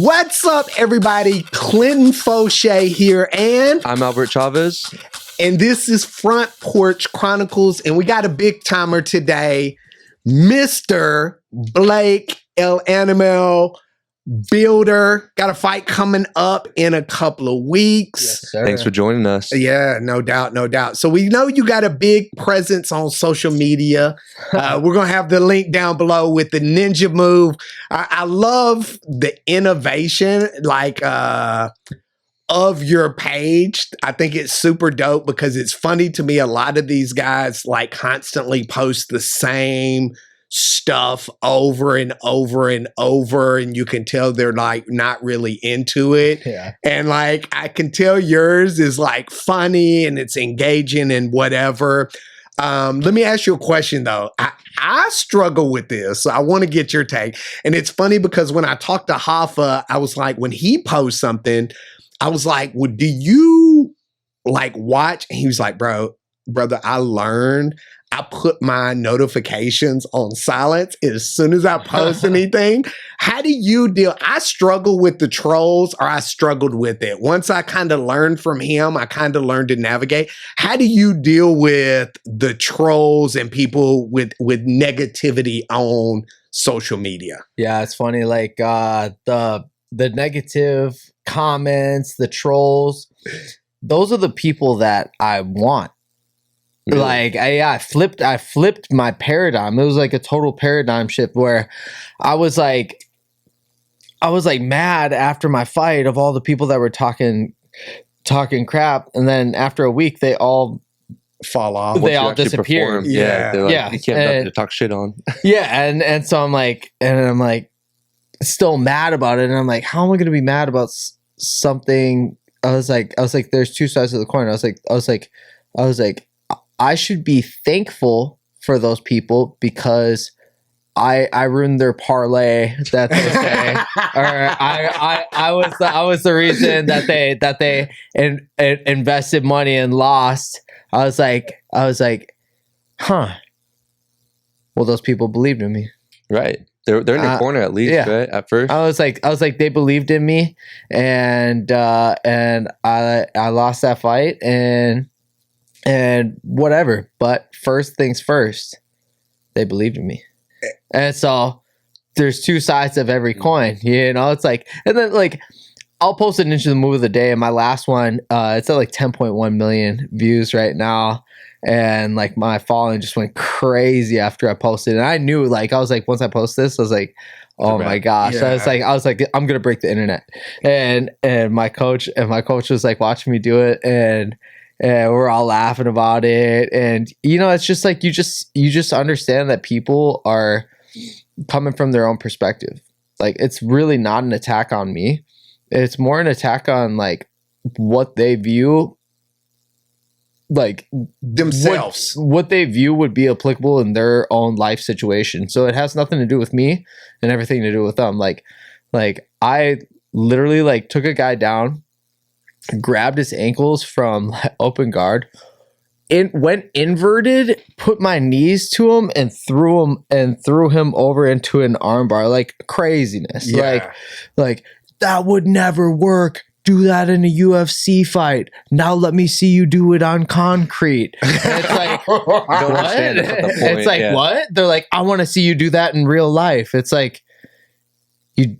What's up, everybody? Clinton Fauché here, and I'm Albert Chavez. And this is Front Porch Chronicles, and we got a big timer today, Mr. Blake Bilder. Got a fight coming up in a couple of weeks. Yes, sir. Thanks for joining us. Yeah, no doubt, no doubt. So we know you got a big presence on social media. We're going to have the link down below with the ninja move. I love the innovation, of your page. I think it's super dope because it's funny to me. A lot of these guys constantly post the same stuff over and over and over, and you can tell they're not really into it. Yeah. And I can tell yours is funny and it's engaging and whatever. Let me ask you a question though. I struggle with this, so I want to get your take. And it's funny because when I talked to Hoffa, I was like, when he posts something, I was like, well, do you watch? And he was like, brother, I learned I put my notifications on silence as soon as I post anything. How do you deal? I struggle with the trolls, or I struggled with it. Once I kind of learned from him, I kind of learned to navigate. How do you deal with the trolls and people with negativity on social media? Yeah, it's funny. The negative comments, the trolls, those are the people that I want. Really? I flipped my paradigm. It was like a total paradigm shift where I was mad after my fight of all the people that were talking crap, and then after a week they all fall off. They all disappear. Yeah. You can't have to talk shit on. Yeah, and so I'm like still mad about it, and I'm like, how am I going to be mad about something? I was like, there's two sides of the coin. I was like, I should be thankful for those people because I ruined their parlay that they say, or I was the reason that they invested money and lost. I was like, huh. Well, those people believed in me, right? They're in your corner at least, yeah. Right? At first, I was like, they believed in me, and I lost that fight, and whatever. But first things first, they believed in me, and so there's two sides of every coin. It's like, and then I'll post an Ninja the Move of the Day, and my last one, it's at 10.1 million views right now. And my following just went crazy after I posted. And I knew, I was like, once I post this, I was like, oh my gosh. Yeah. I was like, I'm gonna break the internet. And my coach was watching me do it, and we're all laughing about it. And it's just you just understand that people are coming from their own perspective. It's really not an attack on me. It's more an attack on what they view, themselves, what they view would be applicable in their own life situation. So it has nothing to do with me and everything to do with them. I literally took a guy down, grabbed his ankles from open guard, went inverted, put my knees to him, and threw him over into an armbar. Craziness. Yeah. That would never work. Do that in a UFC fight. Now let me see you do it on concrete. And it's like, what? It's like, yeah. What? They're like, I want to see you do that in real life. It's like, you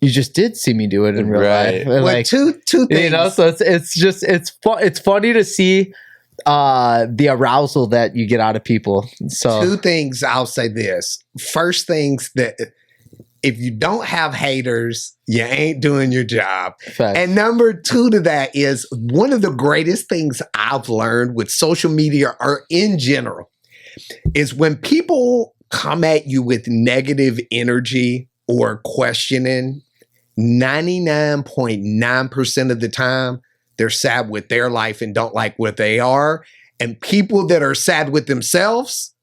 just did see me do it in real life. And two things. So it's funny to see the arousal that you get out of people. So two things. I'll say this. First things that, if you don't have haters, you ain't doing your job. Facts. And number two to that is, one of the greatest things I've learned with social media, or in general, is when people come at you with negative energy or questioning, 99.9% of the time, they're sad with their life and don't like what they are. And people that are sad with themselves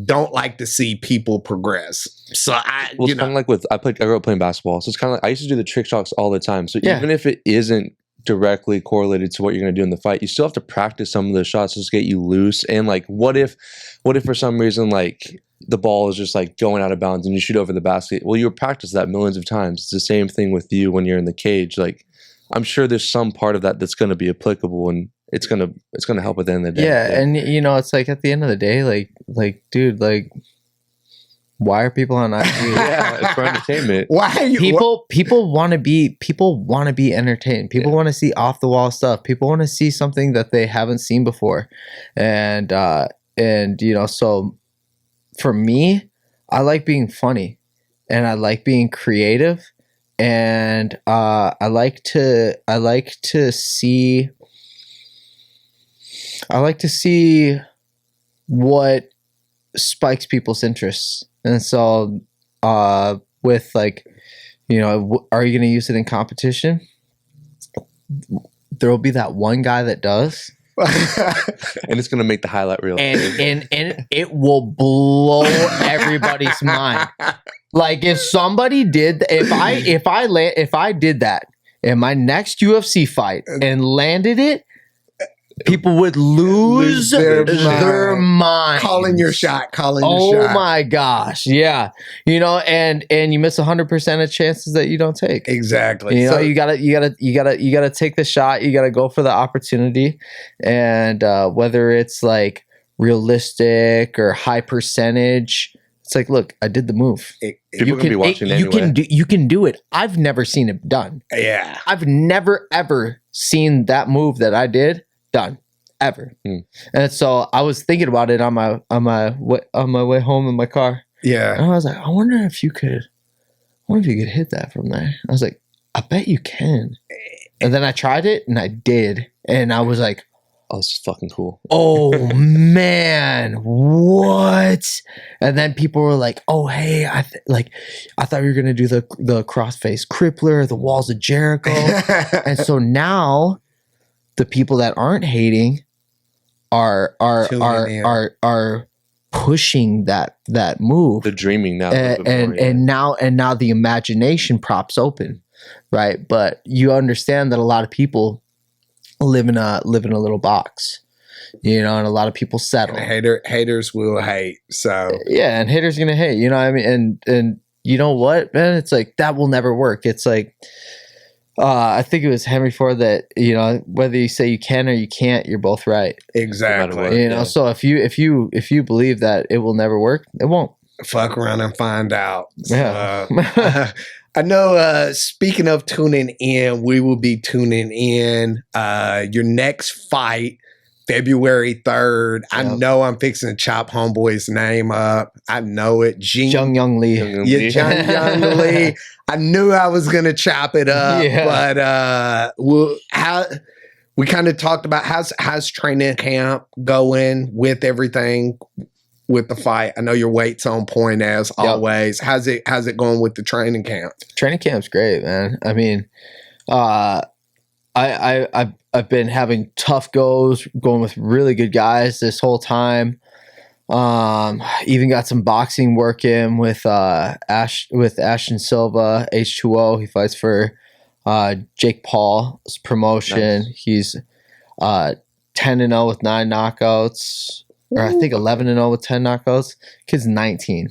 don't like to see people progress. So it's kind of like I grew up playing basketball, so it's kind of like I used to do the trick shots all the time. So even if it isn't directly correlated to what you're going to do in the fight, you still have to practice some of the shots to get you loose. And what if for some reason the ball is just like going out of bounds and you shoot over the basket. Well, you practice that millions of times. It's the same thing with you when you're in the cage. Like, I'm sure there's some part of that that's going to be applicable, and it's gonna help at the end of the day. Yeah, and you know, it's like at the end of the day, like, dude, like, why are people on IG? Yeah, it's for entertainment. Why are you People want to be entertained. People want to see off the wall stuff. People want to see something that they haven't seen before, and you know, so for me, I like being funny, and I like being creative, and I like to see what spikes people's interests. And so with like, you know, are you going to use it in competition? There will be that one guy that does. And it's going to make the highlight reel. And it will blow everybody's mind. Like if somebody did, if I did that in my next UFC fight and landed it, people would lose their mind. Calling your shot. Oh my gosh. Yeah. You know, and you miss 100% of chances that you don't take. Exactly. You know, you gotta take the shot. You gotta go for the opportunity. And whether it's like realistic or high percentage, it's like, look, I did the move. People can be watching anyway. You can do it. I've never seen it done. Yeah. I've never ever seen that move that I did done ever. And so I was thinking about it on my way home in my car. Yeah. And I was like, I wonder if you could hit that from there. I was like, I bet you can. And then I tried it and I did. And I was like, oh, this is fucking cool. Oh man, what? And then people were like, oh hey, I thought you were gonna do the crossface crippler, the walls of Jericho. And so now the people that aren't hating are pushing that move. They're dreaming now. And now the imagination props open, right? But you understand that a lot of people live in a little box, you know, and a lot of people settle. And haters will hate. So yeah, and haters gonna hate, you know what I mean? And you know what, man? It's like that will never work. It's like I think it was Henry Ford that, you know, whether you say you can or you can't, you're both right. Exactly. You know, so if you believe that it will never work, it won't. Fuck around and find out. Yeah. I know, speaking of tuning in, we will be tuning in your next fight, February 3rd. Yep. I know I'm fixing to chop homeboy's name up. I know it. Jung Young Lee. Yeah, Jung Young Lee. I knew I was going to chop it up, but we kind of talked about how's training camp going with everything with the fight. I know your weight's on point as always. How's it going with the training camp? Training camp's great, man. I mean, I've been having tough goes, going with really good guys this whole time. Even got some boxing work in with Ashton Silva, H2O. He fights for Jake Paul's promotion. Nice. He's 10-0 with 9 knockouts. Or I think 11-0 with 10 knockouts. Kid's 19.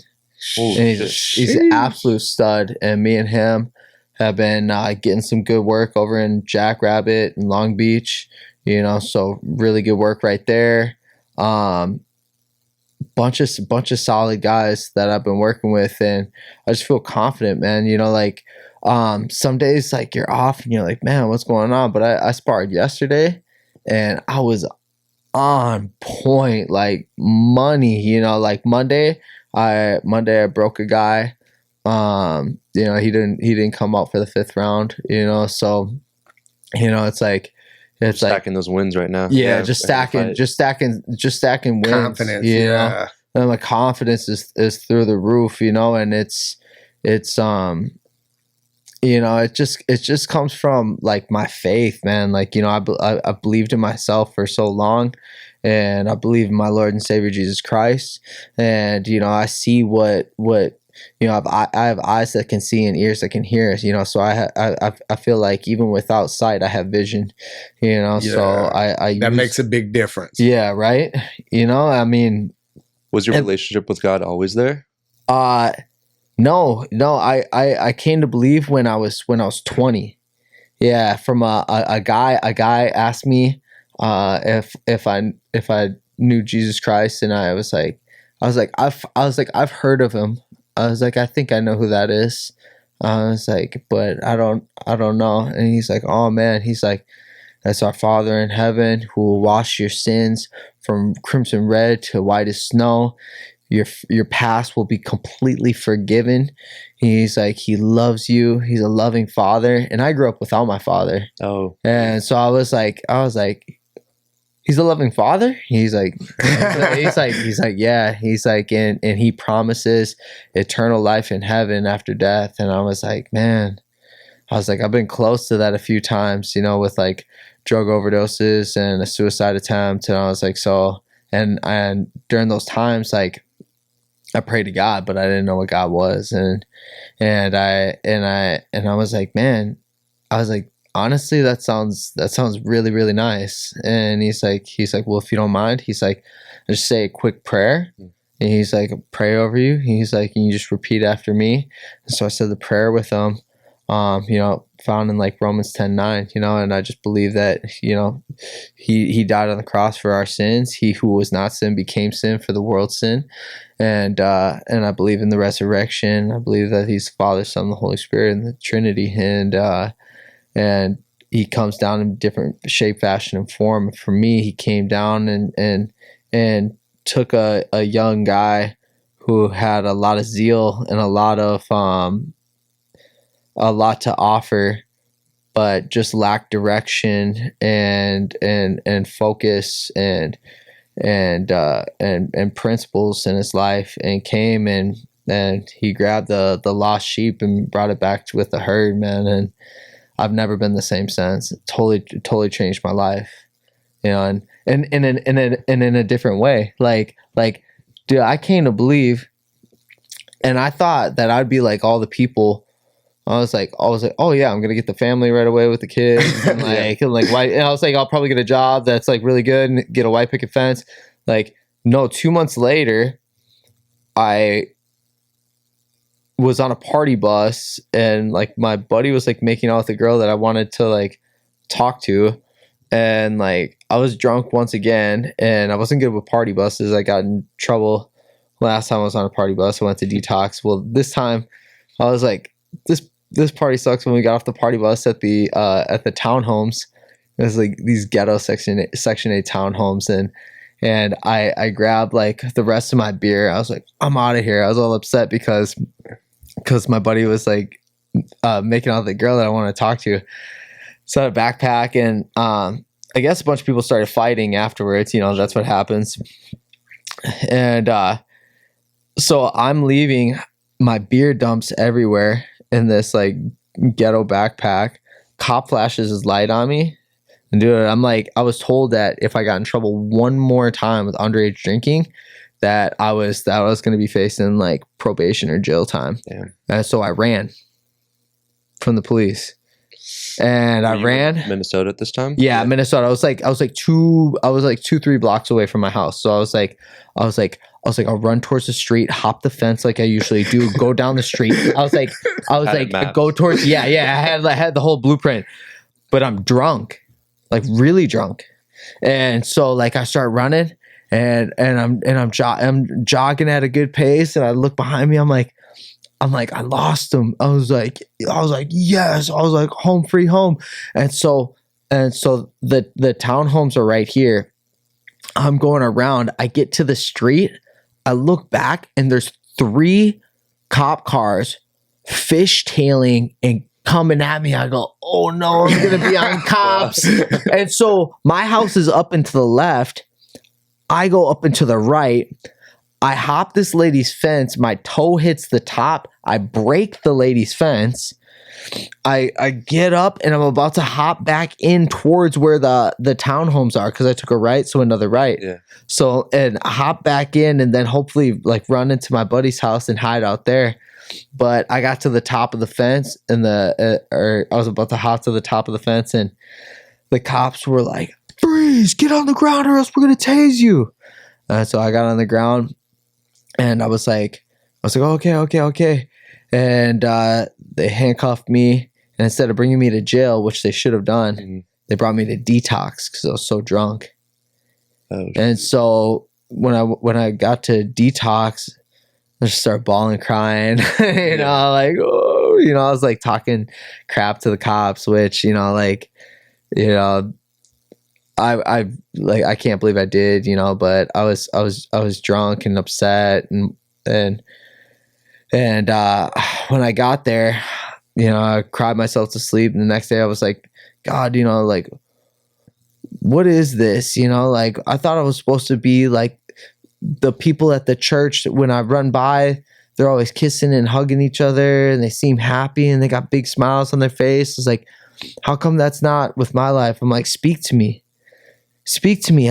And he's an absolute stud. And me and him have been getting some good work over in Jackrabbit and Long Beach. You know, so really good work right there. Bunch of solid guys that I've been working with, and I just feel confident, man. You know, like some days like you're off and you're like, man, what's going on? But I sparred yesterday and I was on point, like money. You know, like Monday I broke a guy. You know, he didn't come out for the 5th round. You know, so you know it's like stacking those wins right now. Yeah, just stacking wins. Confidence, you know? And my confidence is through the roof. You know, and it's you know, it just comes from like my faith, man. Like, you know, I believed in myself for so long, and I believe in my Lord and Savior Jesus Christ. And you know, I see what you know. I have eyes that can see and ears that can hear. You know, so I feel like even without sight, I have vision. You know, so I that makes a big difference. Yeah, right. You know, I mean, Was your relationship with God always there? No. I came to believe when I was 20. Yeah, from a guy asked me if I knew Jesus Christ, and I was like I've heard of him. I was like, I think I know who that is. I was like, but I don't know. And he's like, oh man, he's like, that's our Father in heaven who will wash your sins from crimson red to white as snow. Your past will be completely forgiven. He's like, he loves you. He's a loving father. And I grew up without my father. Oh. And so I was like, he's a loving father. He's like, yeah. He's like, and he promises eternal life in heaven after death. And I was like, man, I've been close to that a few times, you know, with like drug overdoses and a suicide attempt. And I was like, so, and during those times, like, I prayed to God, but I didn't know what God was. And I was like, man, I was like, honestly, that sounds really, really nice. And he's like, well, if you don't mind, he's like, just say a quick prayer. And he's like, pray over you. He's like, and you just repeat after me. And so I said the prayer with him, you know, found in like Romans 10:9, you know, and I just believe that, you know, he died on the cross for our sins. He who was not sin became sin for the world's sin. And I believe in the resurrection. I believe that he's the Father, Son, and the Holy Spirit, and the Trinity. And he comes down in different shape, fashion, and form. For me, he came down and took a young guy who had a lot of zeal and a lot to offer, but just lacked direction and focus and principles in his life, and came and he grabbed the lost sheep and brought it back with the herd, man. And I've never been the same since. It totally changed my life, you know, and in a different way. Like, dude, I came to believe, and I thought that I'd be like all the people. I was like, oh yeah, I'm gonna get the family right away with the kids, and white. And I was like, I'll probably get a job that's like really good and get a white picket fence. Like, no, 2 months later, I was on a party bus, and like my buddy was like making out with a girl that I wanted to like talk to, and like I was drunk once again, and I wasn't good with party buses. I got in trouble last time I was on a party bus. I went to detox. Well, this time I was like, this party sucks. When we got off the party bus at the townhomes, it was like these ghetto section 8 townhomes, and I grabbed like the rest of my beer. I was like, I'm out of here. I was all upset because my buddy was like making out with the girl that I want to talk to. So I had a backpack, and I guess a bunch of people started fighting afterwards. You know, that's what happens. And so I'm leaving. My beer dumps everywhere in this like ghetto backpack. Cop flashes his light on me. And dude, I'm like, I was told that if I got in trouble one more time with underage drinking, that I was going to be facing like probation or jail time. Damn. And so I ran from the police. And I ran Minnesota at this time. Yeah, Minnesota. I was like 2-3 blocks away from my house. So I was like, I'll run towards the street, hop the fence like I usually do, go down the street. I was like, go towards. Yeah. I had the whole blueprint, but I'm drunk, like really drunk, and so like I start running, and I'm jogging at a good pace, and I look behind me. I'm like, I lost him. I was like, yes. I was like, home, free home. And so the townhomes are right here. I'm going around. I get to the street. I look back, and there's 3 cop cars fishtailing and coming at me. I go, oh no, I'm going to be on cops. And so my house is up and to the left. I go up and to the right. I hop this lady's fence. My toe hits the top. I break the lady's fence. I get up, and I'm about to hop back in towards where the townhomes are, because I took a right, so another right. Yeah. So, and hop back in, and then hopefully like run into my buddy's house and hide out there. But I got to the top of the fence, and I was about to hop to the top of the fence, and the cops were like, "Freeze! Get on the ground, or else we're gonna tase you." So I got on the ground. And I was like, okay. And they handcuffed me. And instead of bringing me to jail, which they should have done, they brought me to detox because I was so drunk. Oh, and so when I got to detox, I just started bawling, crying. You know, like, oh, you know, I was like talking crap to the cops, which, you know, like, you know, I like, I can't believe I did, you know, but I was drunk and upset, and when I got there, you know, I cried myself to sleep, and the next day I was like, God, you know, like, what is this? You know, like, I thought I was supposed to be like the people at the church. When I run by, they're always kissing and hugging each other, and they seem happy, and they got big smiles on their face. It's like, how come that's not with my life? I'm like, speak to me.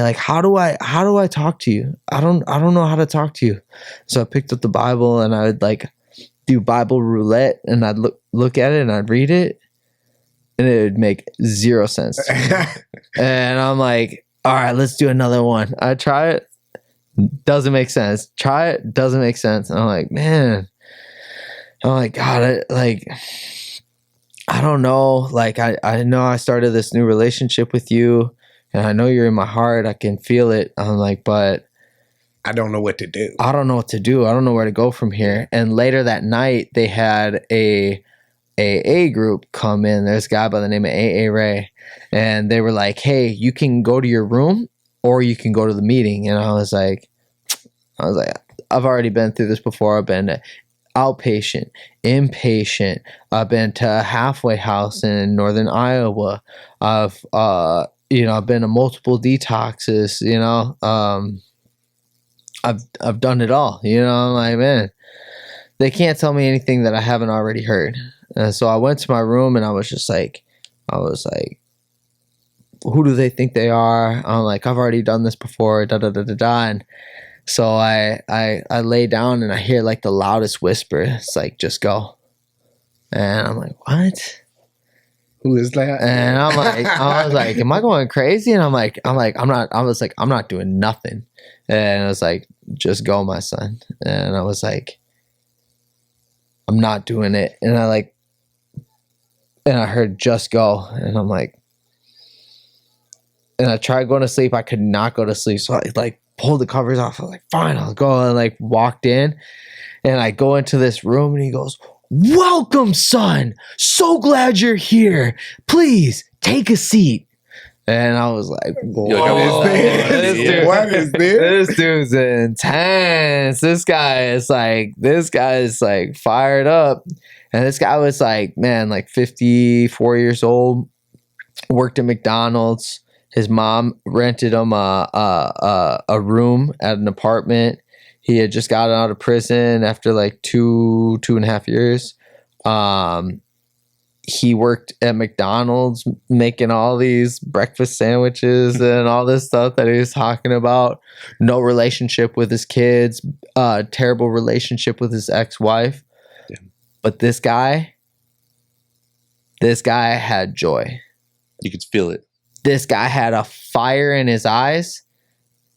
Like, how do I talk to you? I don't know how to talk to you. So I picked up the Bible, and I would like do Bible roulette, and I'd look at it, and I'd read it, and it would make zero sense to me. And I'm like, all right, let's do another one. I try it, doesn't make sense. Try it, doesn't make sense. And I'm like, man, I'm like, God, I don't know. Like, I know I started this new relationship with you, and I know you're in my heart. I can feel it. I'm like, but I don't know what to do. I don't know what to do. I don't know where to go from here. And later that night, they had a AA group come in. There's a guy by the name of AA Ray, and they were like, hey, you can go to your room or you can go to the meeting. And I was like, I've already been through this before. I've been to outpatient, inpatient. I've been to a halfway house in northern Iowa. I've been to multiple detoxes, you know. I've done it all, you know. I'm like, man, they can't tell me anything that I haven't already heard. And so I went to my room, and I was like, who do they think they are? I'm like, I've already done this before, And so I lay down, and I hear like the loudest whisper. It's like, just go. And I'm like, what? Who is that? And I'm like, I was like, am I going crazy? And I'm not doing nothing. And I was like, just go, my son. And I was like, I'm not doing it. And I heard just go. And I'm like, and I tried going to sleep. I could not go to sleep. So I like pulled the covers off. I was like, fine, I'll go. And like walked in, and I go into this room, and he goes, welcome, son. So glad you're here. Please take a seat. And I was like, what is this? This dude's intense. This guy is like fired up. And this guy was like, man, like 54 years old, worked at McDonald's. His mom rented him a room at an apartment. He had just gotten out of prison after like 2.5 years. He worked at McDonald's making all these breakfast sandwiches and all this stuff that he was talking about. No relationship with his kids, terrible relationship with his ex-wife. Yeah. But this guy had joy. You could feel it. This guy had a fire in his eyes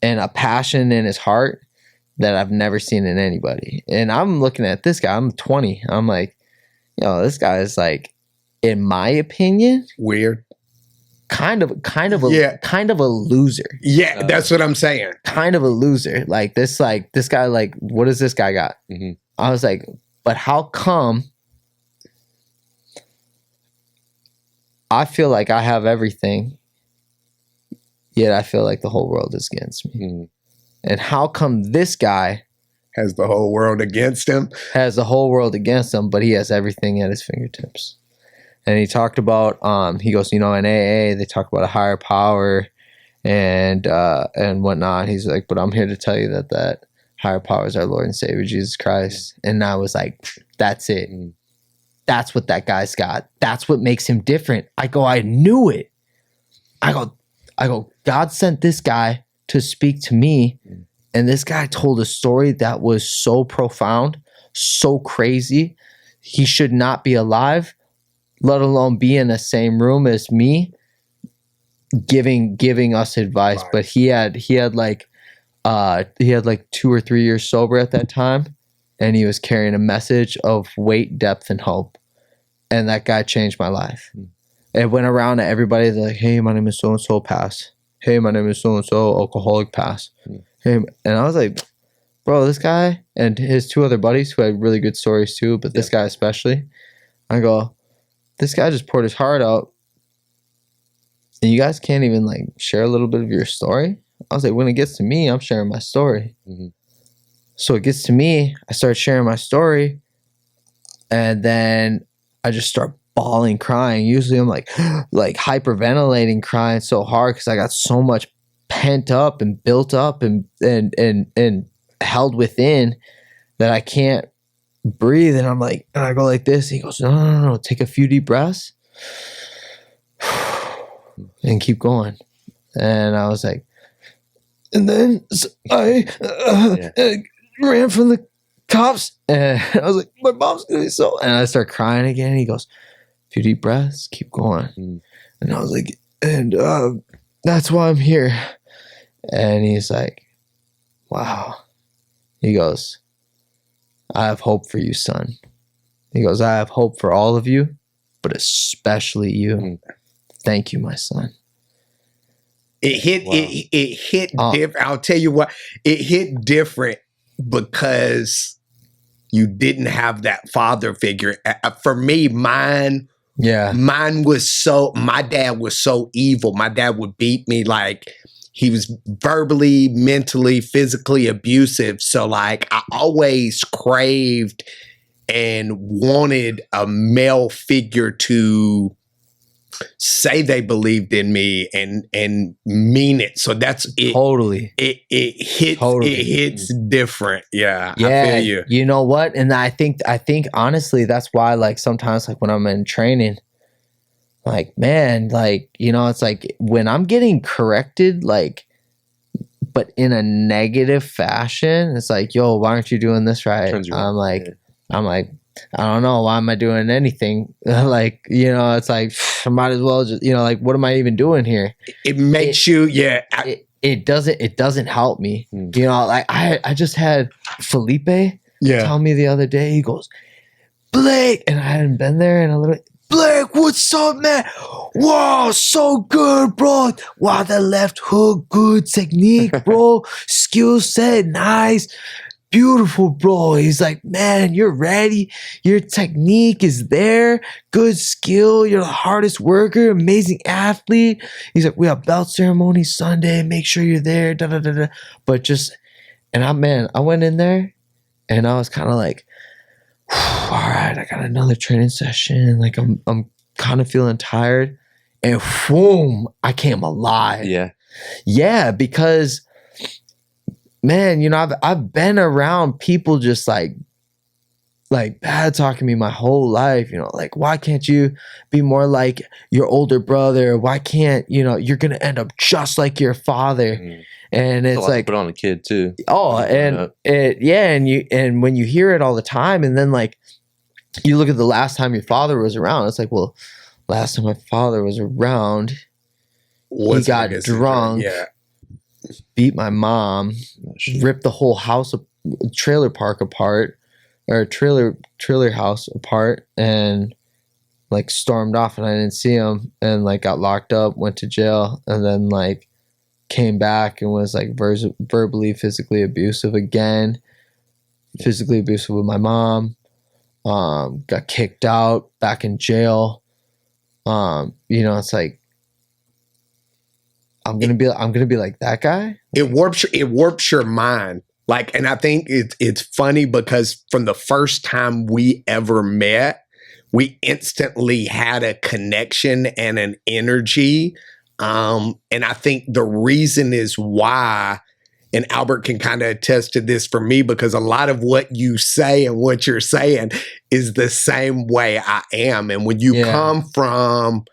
and a passion in his heart that I've never seen in anybody. And I'm looking at this guy. I'm 20. I'm like, this guy is like, in my opinion, weird. Kind of a loser. Yeah, that's what I'm saying. Kind of a loser. Like this guy, like, what does this guy got? Mm-hmm. I was like, but how come I feel like I have everything, yet I feel like the whole world is against me? Mm-hmm. And how come this guy has the whole world against him? Has the whole world against him, but he has everything at his fingertips. And he talked about, he goes, in AA, they talk about a higher power and whatnot. He's like, but I'm here to tell you that higher power is our Lord and Savior, Jesus Christ. And I was like, that's it. That's what that guy's got. That's what makes him different. I go, I knew it. I go, God sent this guy to speak to me. And this guy told a story that was so profound, so crazy. He should not be alive, let alone be in the same room as me, giving us advice. But he had like he had like 2 or 3 years sober at that time, and he was carrying a message of weight, depth, and hope. And that guy changed my life. It went around to everybody. They're like, hey, my name is so-and-so, pass. Hey, my name is so-and-so, alcoholic, pass. Hey, and I was like, bro, this guy and his 2 other buddies who had really good stories too, but this guy especially, I go, this guy just poured his heart out, and you guys can't even like share a little bit of your story? I was like, when it gets to me, I'm sharing my story. So it gets to me, I start sharing my story, and then I just start bawling, crying. Usually I'm like hyperventilating, crying so hard because I got so much pent up and built up and held within that I can't breathe. And I'm like, and I go like this. He goes, no, take a few deep breaths and keep going. And I was like, and then I ran from the cops, and I was like, my mom's gonna be so, and I start crying again. He goes, a few deep breaths, keep going. And I was like, and that's why I'm here. And he's like, wow. He goes, I have hope for you, son. He goes, I have hope for all of you, but especially you. Thank you, my son. It hit different. I'll tell you what, it hit different because you didn't have that father figure. For me, mine was my dad was so evil. My dad would beat me, like he was verbally, mentally, physically abusive. So like I always craved and wanted a male figure to say they believed in me and mean it. So that's it. Totally. It hits different. Yeah. I feel you. You know what? And I think honestly, that's why like sometimes like when I'm in training, like, man, like, you know, it's like when I'm getting corrected, like, but in a negative fashion, it's like, yo, why aren't you doing this right? I'm like, I don't know. Why am I doing anything? Like, you know, it's like, I might as well just, you know, like, what am I even doing here? It makes you, it doesn't help me. You know, like I just had Felipe tell me the other day, he goes, Blake, and I hadn't been there in a little, Blake, what's up, man? Wow, so good, bro. Wow, that left hook, good technique, bro. Skill set, nice. Beautiful, bro. He's like, man, you're ready. Your technique is there. Good skill. You're the hardest worker. Amazing athlete. He's like, we have belt ceremony Sunday. Make sure you're there. Da, da, da, da. But just, and I went in there and I was kind of like, all right, I got another training session. Like I'm kind of feeling tired. And boom, I came alive. Yeah, because man, you know, I've been around people just like bad talking me my whole life, you know, like, why can't you be more like your older brother? Why can't, you know, you're going to end up just like your father. And it's like, put on a kid too. Oh, and and when you hear it all the time, and then like, you look at the last time your father was around, it's like, well, last time my father was around, he got drunk. Beat my mom, ripped the whole house, trailer park apart, or trailer house apart, and like stormed off, and I didn't see him, and like got locked up, went to jail, and then like came back and was like verbally, physically abusive again, physically abusive with my mom, got kicked out, back in jail. You know, it's like, I'm gonna be like that guy. It warps your mind. Like, and I think it's funny because from the first time we ever met, we instantly had a connection and an energy. And I think the reason is why, and Albert can kind of attest to this for me, because a lot of what you say and what you're saying is the same way I am. And when you come from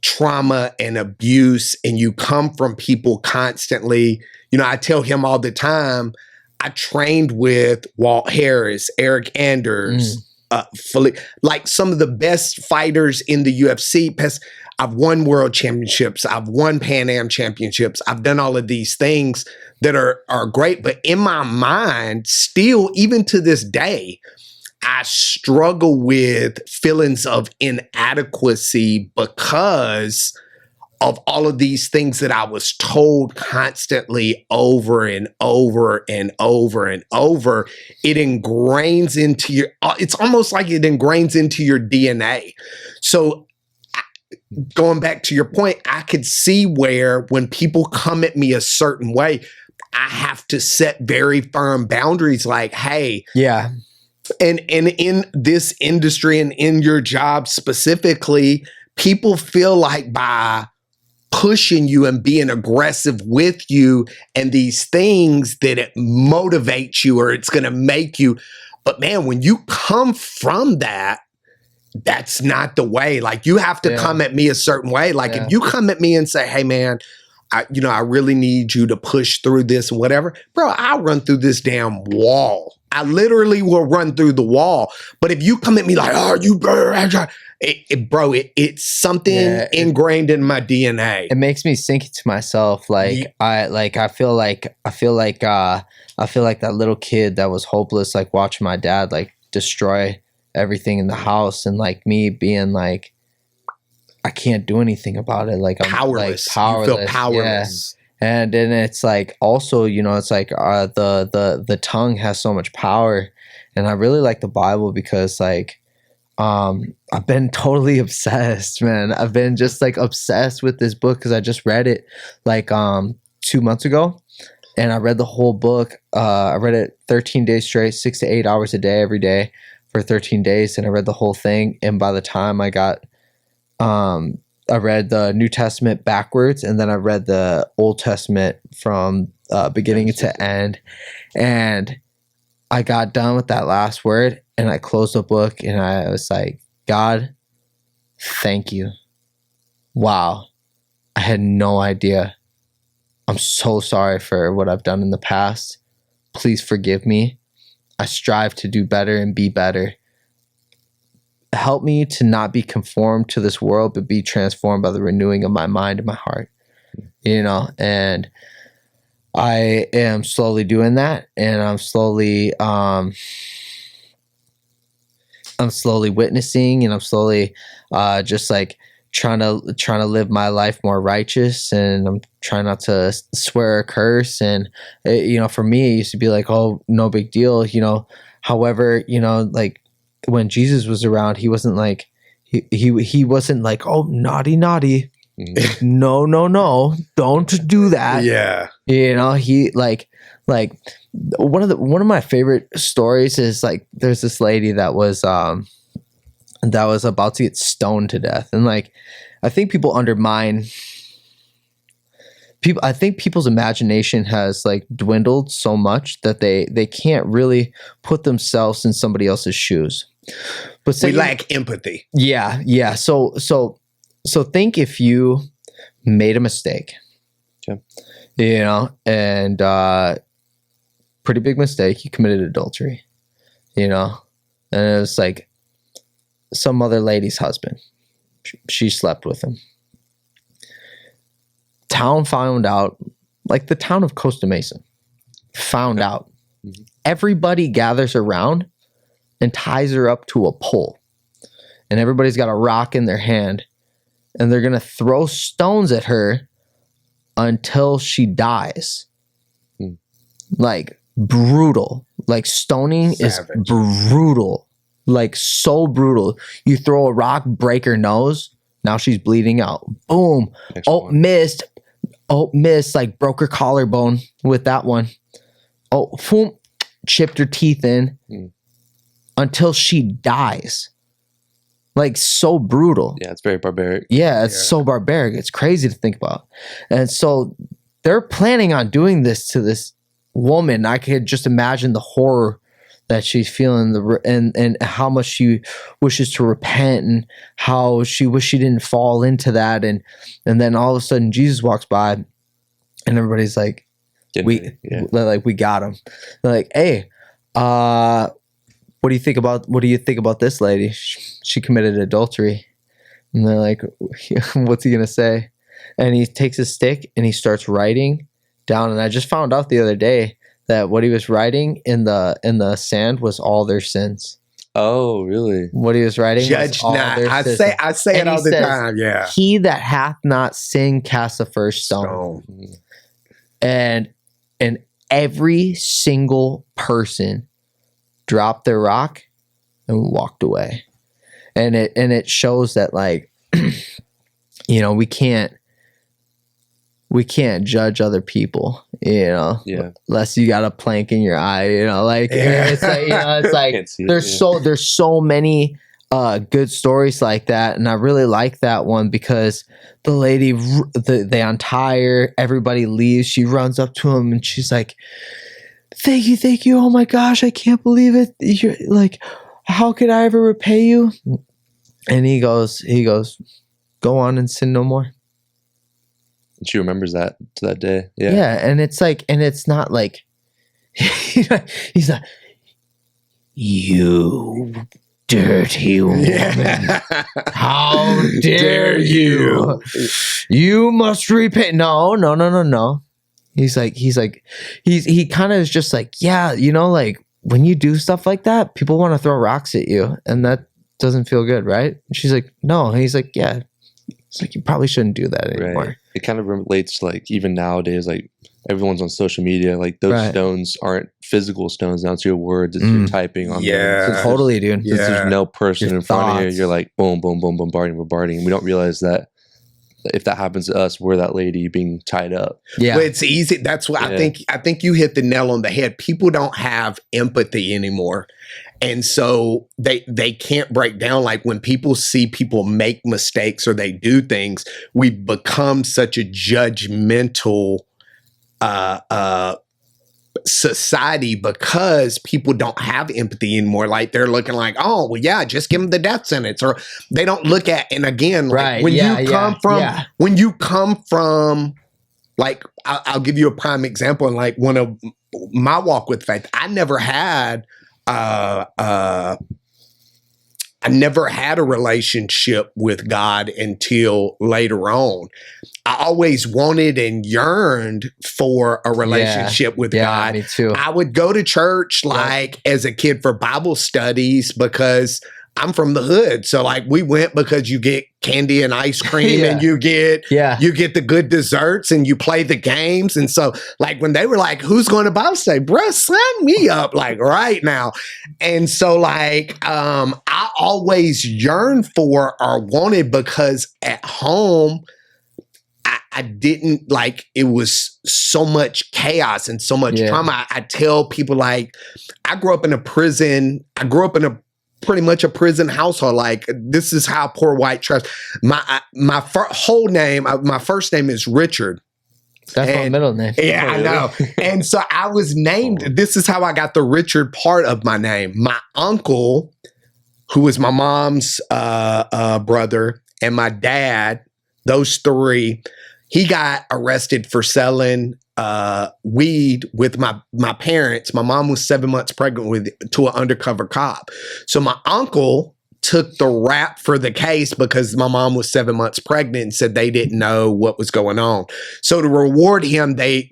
trauma and abuse, and you come from people constantly, you know, I tell him all the time, I trained with Walt Harris, Eric Anders, fully, like some of the best fighters in the UFC. I've won world championships. I've won Pan Am championships. I've done all of these things that are great. But in my mind, still, even to this day, I struggle with feelings of inadequacy because of all of these things that I was told constantly over and over and over and over. It ingrains into your, it's almost like it ingrains into your DNA. So going back to your point, I could see where when people come at me a certain way, I have to set very firm boundaries like, hey, yeah. And in this industry and in your job specifically, people feel like by pushing you and being aggressive with you and these things that it motivates you or it's going to make you. But man, when you come from that, that's not the way. Like you have to come at me a certain way. Like if you come at me and say, hey man, I really need you to push through this and whatever, bro, I'll run through this damn wall. I literally will run through the wall. But if you come at me like, oh, you, it's something ingrained in my DNA. It makes me think to myself, like, I feel like that little kid that was hopeless, like watching my dad like destroy everything in the house, and like me being like, I can't do anything about it. Like I'm powerless. Like, powerless. You feel powerless. Yeah. And then it's like also, it's like the tongue has so much power, and I really like the Bible because like I've been totally obsessed, man. I've been just like obsessed with this book because I just read it like 2 months ago, and I read the whole book. I read it 13 days straight, 6 to 8 hours a day every day for 13 days, and I read the whole thing. And by the time I got I read the New Testament backwards, and then I read the Old Testament from beginning to end. And I got done with that last word, and I closed the book, and I was like, God, thank you. Wow. I had no idea. I'm so sorry for what I've done in the past. Please forgive me. I strive to do better and be better. Help me to not be conformed to this world, but be transformed by the renewing of my mind and my heart, and I am slowly doing that. And I'm slowly witnessing, and I'm slowly, just like trying to live my life more righteous, and I'm trying not to swear or curse. And, for me, it used to be like, oh, no big deal, however, like, when Jesus was around, he wasn't like he wasn't like, oh, naughty. No, don't do that. Yeah. He like one of my favorite stories is like there's this lady that was about to get stoned to death. And like I think people undermine people. I think people's imagination has like dwindled so much that they can't really put themselves in somebody else's shoes. But we lack empathy. Yeah. So think if you made a mistake, okay, and pretty big mistake, you committed adultery, and it was like some other lady's husband. She slept with him. Town found out, like the town of Costa Mesa found out. Mm-hmm. Everybody gathers around and ties her up to a pole, and everybody's got a rock in their hand, and they're going to throw stones at her until she dies. Like brutal. Like stoning Savage. Is brutal. Like so brutal. You throw a rock, break her nose. Now she's bleeding out. Boom. Missed. Like broke her collarbone with that one. Boom. Chipped her teeth in. Until she dies. Like so brutal. Yeah, it's very barbaric. Yeah, it's so barbaric. It's crazy to think about. And so they're planning on doing this to this woman. I could just imagine the horror that she's feeling, and how much she wishes to repent, and how she wishes she didn't fall into that. And then all of a sudden Jesus walks by, and everybody's like, we got him. They're like, hey, what do you think about this lady? She committed adultery. And they're like, what's he gonna say? And he takes his stick and he starts writing down. And I just found out the other day that what he was writing in the sand was all their sins. Oh, really? What he was writing, judge not. I say it all the time. Yeah. He that hath not sinned cast the first stone. And every single person dropped their rock and walked away. And it shows that, like, you know, we can't judge other people, you know, unless you got a plank in your eye, you know, like, it's like, you know, it's like there's so many good stories like that. And I really like that one because the lady, they untie her, everybody leaves. She runs up to him and she's like, thank you. Oh my gosh, I can't believe it. You're like, how could I ever repay you? And he goes, go on and sin no more. And she remembers that to that day. Yeah. Yeah. And it's like, and it's not like, he's not, you dirty woman. How dare you? You must repay. No. He kind of is just like, yeah, you know, like when you do stuff like that, people want to throw rocks at you and that doesn't feel good, right? And she's like, no. And he's like, yeah. It's like, you probably shouldn't do that anymore. Right. It kind of relates to, like, even nowadays, like everyone's on social media, like those stones aren't physical stones. Now it's your words, it's your typing on them. So totally, dude. Since there's no person in front of you, you're like boom, bombarding. We don't realize that if that happens to us, we're that lady being tied up. Yeah. Well, it's easy. That's why I think you hit the nail on the head. People don't have empathy anymore. And so they can't break down. Like when people see people make mistakes or they do things, we become such a judgmental society because people don't have empathy anymore. Like they're looking like, oh, well, yeah, just give them the death sentence. Or they don't look at, and again, like when you come from, like, I'll give you a prime example. And like one of my walk with faith, I never had a relationship with God until later on. I always wanted and yearned for a relationship with God. Me too. I would go to church like as a kid for Bible studies because I'm from the hood. So like we went because you get candy and ice cream and you get the good desserts and you play the games. And so like when they were like, who's going to Bible study? Bruh, sign me up like right now. And so like I always yearned for or wanted because at home I didn't like, it was so much chaos and so much trauma. I tell people like I grew up in a prison. I grew up in a pretty much a prison household. Like this is how poor white trash. My whole name, my first name is Richard. That's my middle name. Yeah, I know. And so I was named. This is how I got the Richard part of my name. My uncle, who was my mom's brother, and my dad, those three, he got arrested for selling weed with my parents. My mom was 7 months pregnant to an undercover cop. So my uncle took the rap for the case because my mom was 7 months pregnant and said they didn't know what was going on. So to reward him, they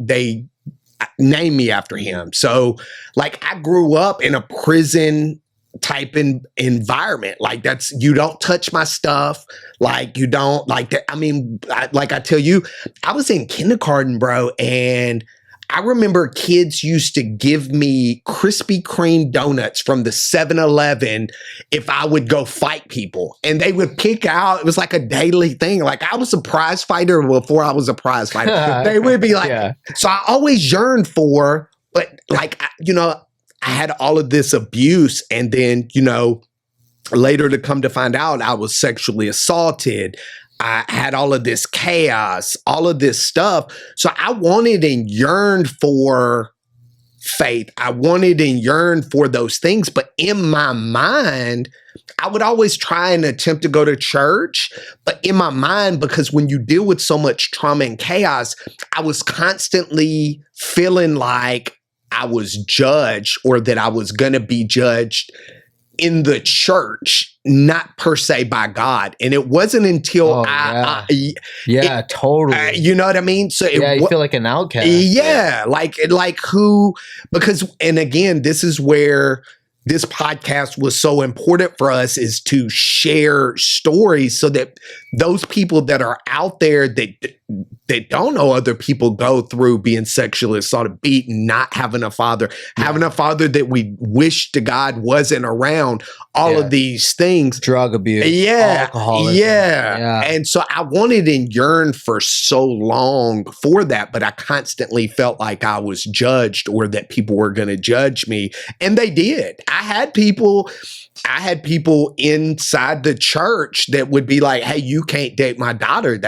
named me after him. So like I grew up in a prison type environment. Like that's, you don't touch my stuff. Like you don't like that. I mean, like I tell you, I was in kindergarten, bro. And I remember kids used to give me Krispy Kreme donuts from the 7-Eleven if I would go fight people. And they would pick out, it was like a daily thing. Like I was a prize fighter before I was a prize fighter. They would be like, so I always yearned for, but like, you know, I had all of this abuse, and then, you know, later to come to find out I was sexually assaulted. I had all of this chaos, all of this stuff. So I wanted and yearned for faith. I wanted and yearned for those things. But in my mind, I would always try and attempt to go to church. But in my mind, because when you deal with so much trauma and chaos, I was constantly feeling like I was judged or that I was going to be judged in the church, not per se by God. And it wasn't until totally. You know what I mean? So you feel like an outcast. Yeah, like who? Because, and again, this is where this podcast was so important for us, is to share stories so that those people that are out there that don't know other people go through being sexually assaulted, beaten, not having a father, having a father that we wish to God wasn't around, all of these things. Drug abuse. Alcoholism. And so I wanted and yearned for so long for that, but I constantly felt like I was judged or that people were going to judge me. And they did. I had people inside the church that would be like, hey, you can't date my daughter.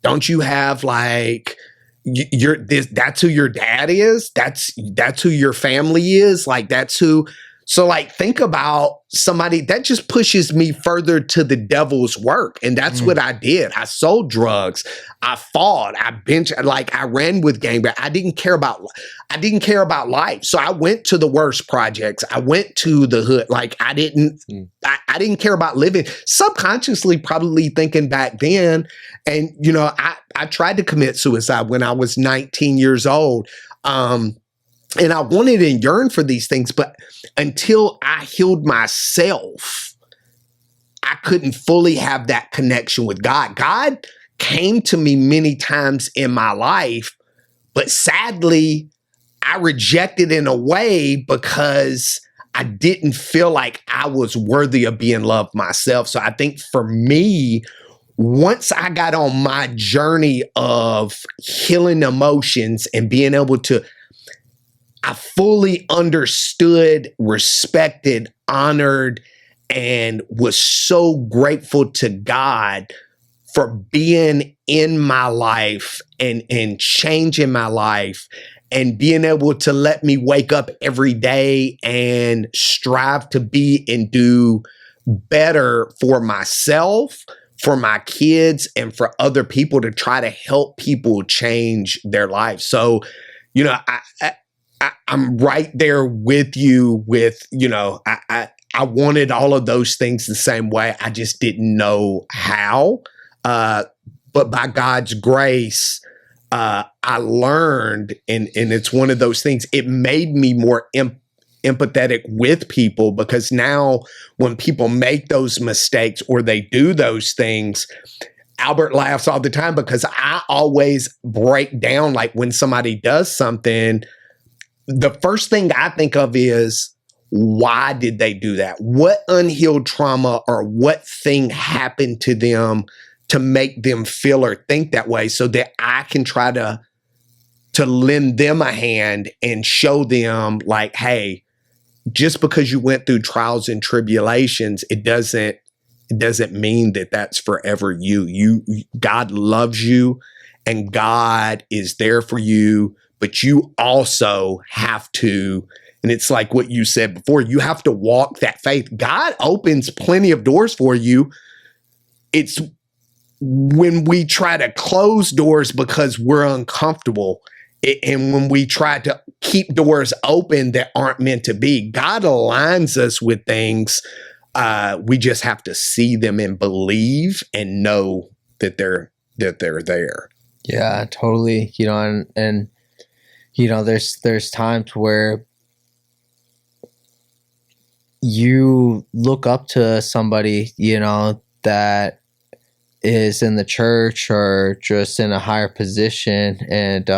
Don't you have like that's who your dad is? That's who your family is? Like that's who. So like think about somebody that just pushes me further to the devil's work. And that's what I did. I sold drugs. I fought. I I ran with gangbangers. I didn't care about life. So I went to the worst projects. I went to the hood. Like I didn't care about living, subconsciously probably thinking back then. And you know, I tried to commit suicide when I was 19 years old. And I wanted and yearned for these things, but until I healed myself, I couldn't fully have that connection with God. God came to me many times in my life, but sadly, I rejected in a way because I didn't feel like I was worthy of being loved myself. So I think for me, once I got on my journey of healing emotions and being able to, I fully understood, respected, honored, and was so grateful to God for being in my life and changing my life and being able to let me wake up every day and strive to be and do better for myself, for my kids, and for other people, to try to help people change their lives. So, you know, I'm right there with you with, you know, I wanted all of those things the same way. I just didn't know how. But by God's grace, I learned, and it's one of those things, it made me more empathetic with people, because now when people make those mistakes or they do those things, Albert laughs all the time because I always break down, like when somebody does something, the first thing I think of is, why did they do that? What unhealed trauma or what thing happened to them to make them feel or think that way, so that I can try to lend them a hand and show them like, hey, just because you went through trials and tribulations, it doesn't mean that that's forever you. God loves you and God is there for you. But you also have to, and it's like what you said before, you have to walk that faith. God opens plenty of doors for you. It's when we try to close doors because we're uncomfortable, and when we try to keep doors open that aren't meant to be. God aligns us with things. We just have to see them and believe and know that they're there. Yeah, totally. You know, and you know, there's times where you look up to somebody, you know, that is in the church or just in a higher position. And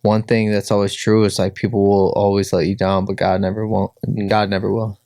one thing that's always true is like, people will always let you down, but God never won't. God never will.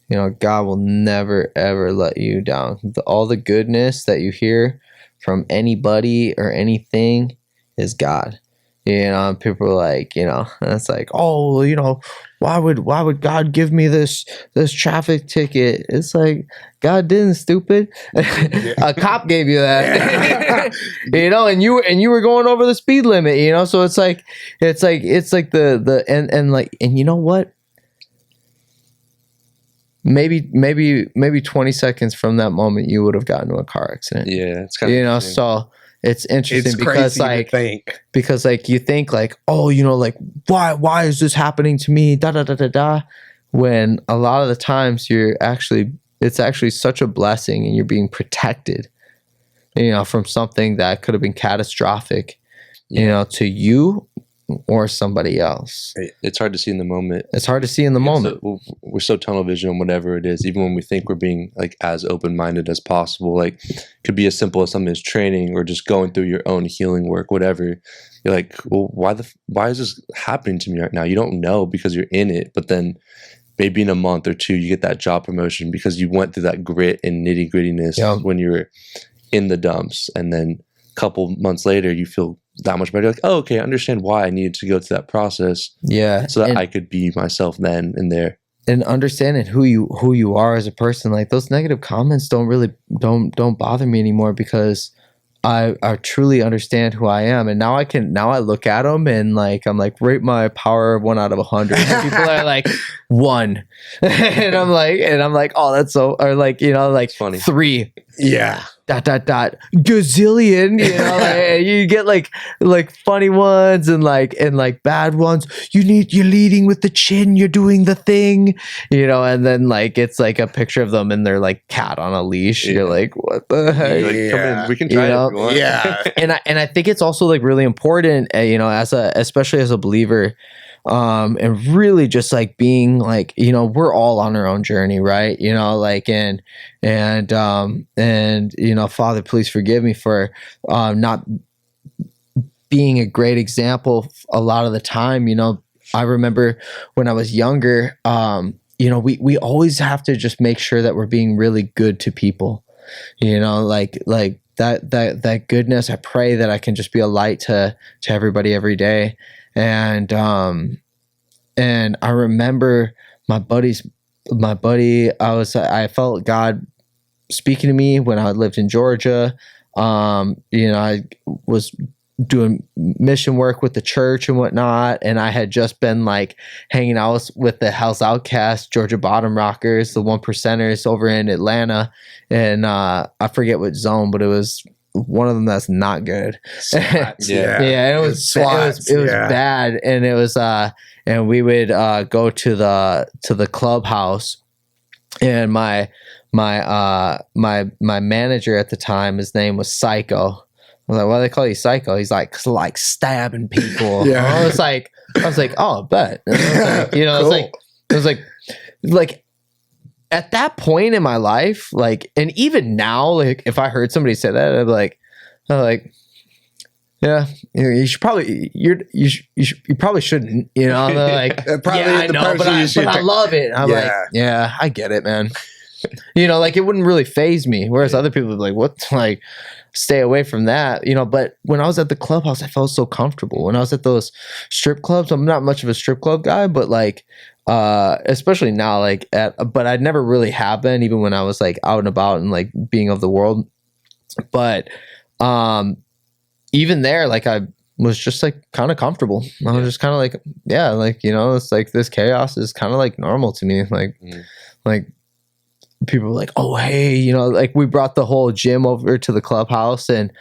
You know, God will never, ever let you down. All the goodness that you hear from anybody or anything is God. You know, and people are like, you know, and it's like, oh, you know, why would God give me this traffic ticket? It's like, God didn't, stupid. A cop gave you that. You know, and you were going over the speed limit, you know, so it's like the and you know what? Maybe 20 seconds from that moment you would have gotten into a car accident. Yeah, it's kind of, you know, so it's interesting It's because crazy like to think. because like you think like, oh, like why is this happening to me? Da da da da da. When a lot of the times it's actually such a blessing, and you're being protected, from something that could have been catastrophic, to you or somebody else. It's hard to see in the moment. It's hard to see in the moment. We're so tunnel vision on whatever it is, even when we think we're being like as open-minded as possible. Like it could be as simple as something as training or just going through your own healing work, whatever. You're like, well, why is this happening to me right now? You don't know because you're in it, but then maybe in a month or two, you get that job promotion because you went through that grit and nitty grittiness when you were in the dumps. And then a couple months later, you feel that much better. Like, oh, okay, I understand why I needed to go through that process. Yeah. So that I could be myself then and there. And understanding who you are as a person, like those negative comments don't bother me anymore because I truly understand who I am. And now I look at them and like, I'm like, rate my power 1 out of 100. And people are like 1. and I'm like, oh, that's so, or like, like funny. 3. Yeah. ... gazillion, like, you get like funny ones and like bad ones. You're leading with the chin, you're doing the thing, and then like it's like a picture of them and they're like cat on a leash. You're like, what the heck? Like, come in, we can try it if you want. Yeah. and I think it's also like really important, especially as a believer, and really just like being like, we're all on our own journey, right? Like, and Father, please forgive me for not being a great example a lot of the time. I remember when I was younger, we always have to just make sure that we're being really good to people, like that goodness. I pray that I can just be a light to everybody every day. And I remember my buddy, I felt God speaking to me when I lived in Georgia. I was doing mission work with the church and whatnot. And I had just been like hanging out with the Hell's Outcasts, Georgia Bottom Rockers, the 1%ers over in Atlanta. And I forget what zone, but it was one of them that's not good. Yeah. It was bad. And it was, and we would go to the clubhouse, and my manager at the time, his name was Psycho. I was like, why do they call you Psycho? He's like stabbing people. Yeah. I was like, oh, I bet. It was like at that point in my life, like, and even now, like if I heard somebody say that, I'd be like, yeah, you should probably, you probably shouldn't, like, Probably yeah, I know, but I love it. I'm like, yeah, I get it, man. Like it wouldn't really faze me. Whereas other people would be like, what, like, stay away from that, but when I was at the clubhouse, I felt so comfortable. When I was at those strip clubs, I'm not much of a strip club guy, but like, especially now, like but I'd never really have been, even when I was like out and about and like being of the world. But, even there, like I was just like kind of comfortable. I was just kind of like, yeah, like, it's like this chaos is kind of like normal to me. Like, like people were like, oh, hey, like we brought the whole gym over to the clubhouse, and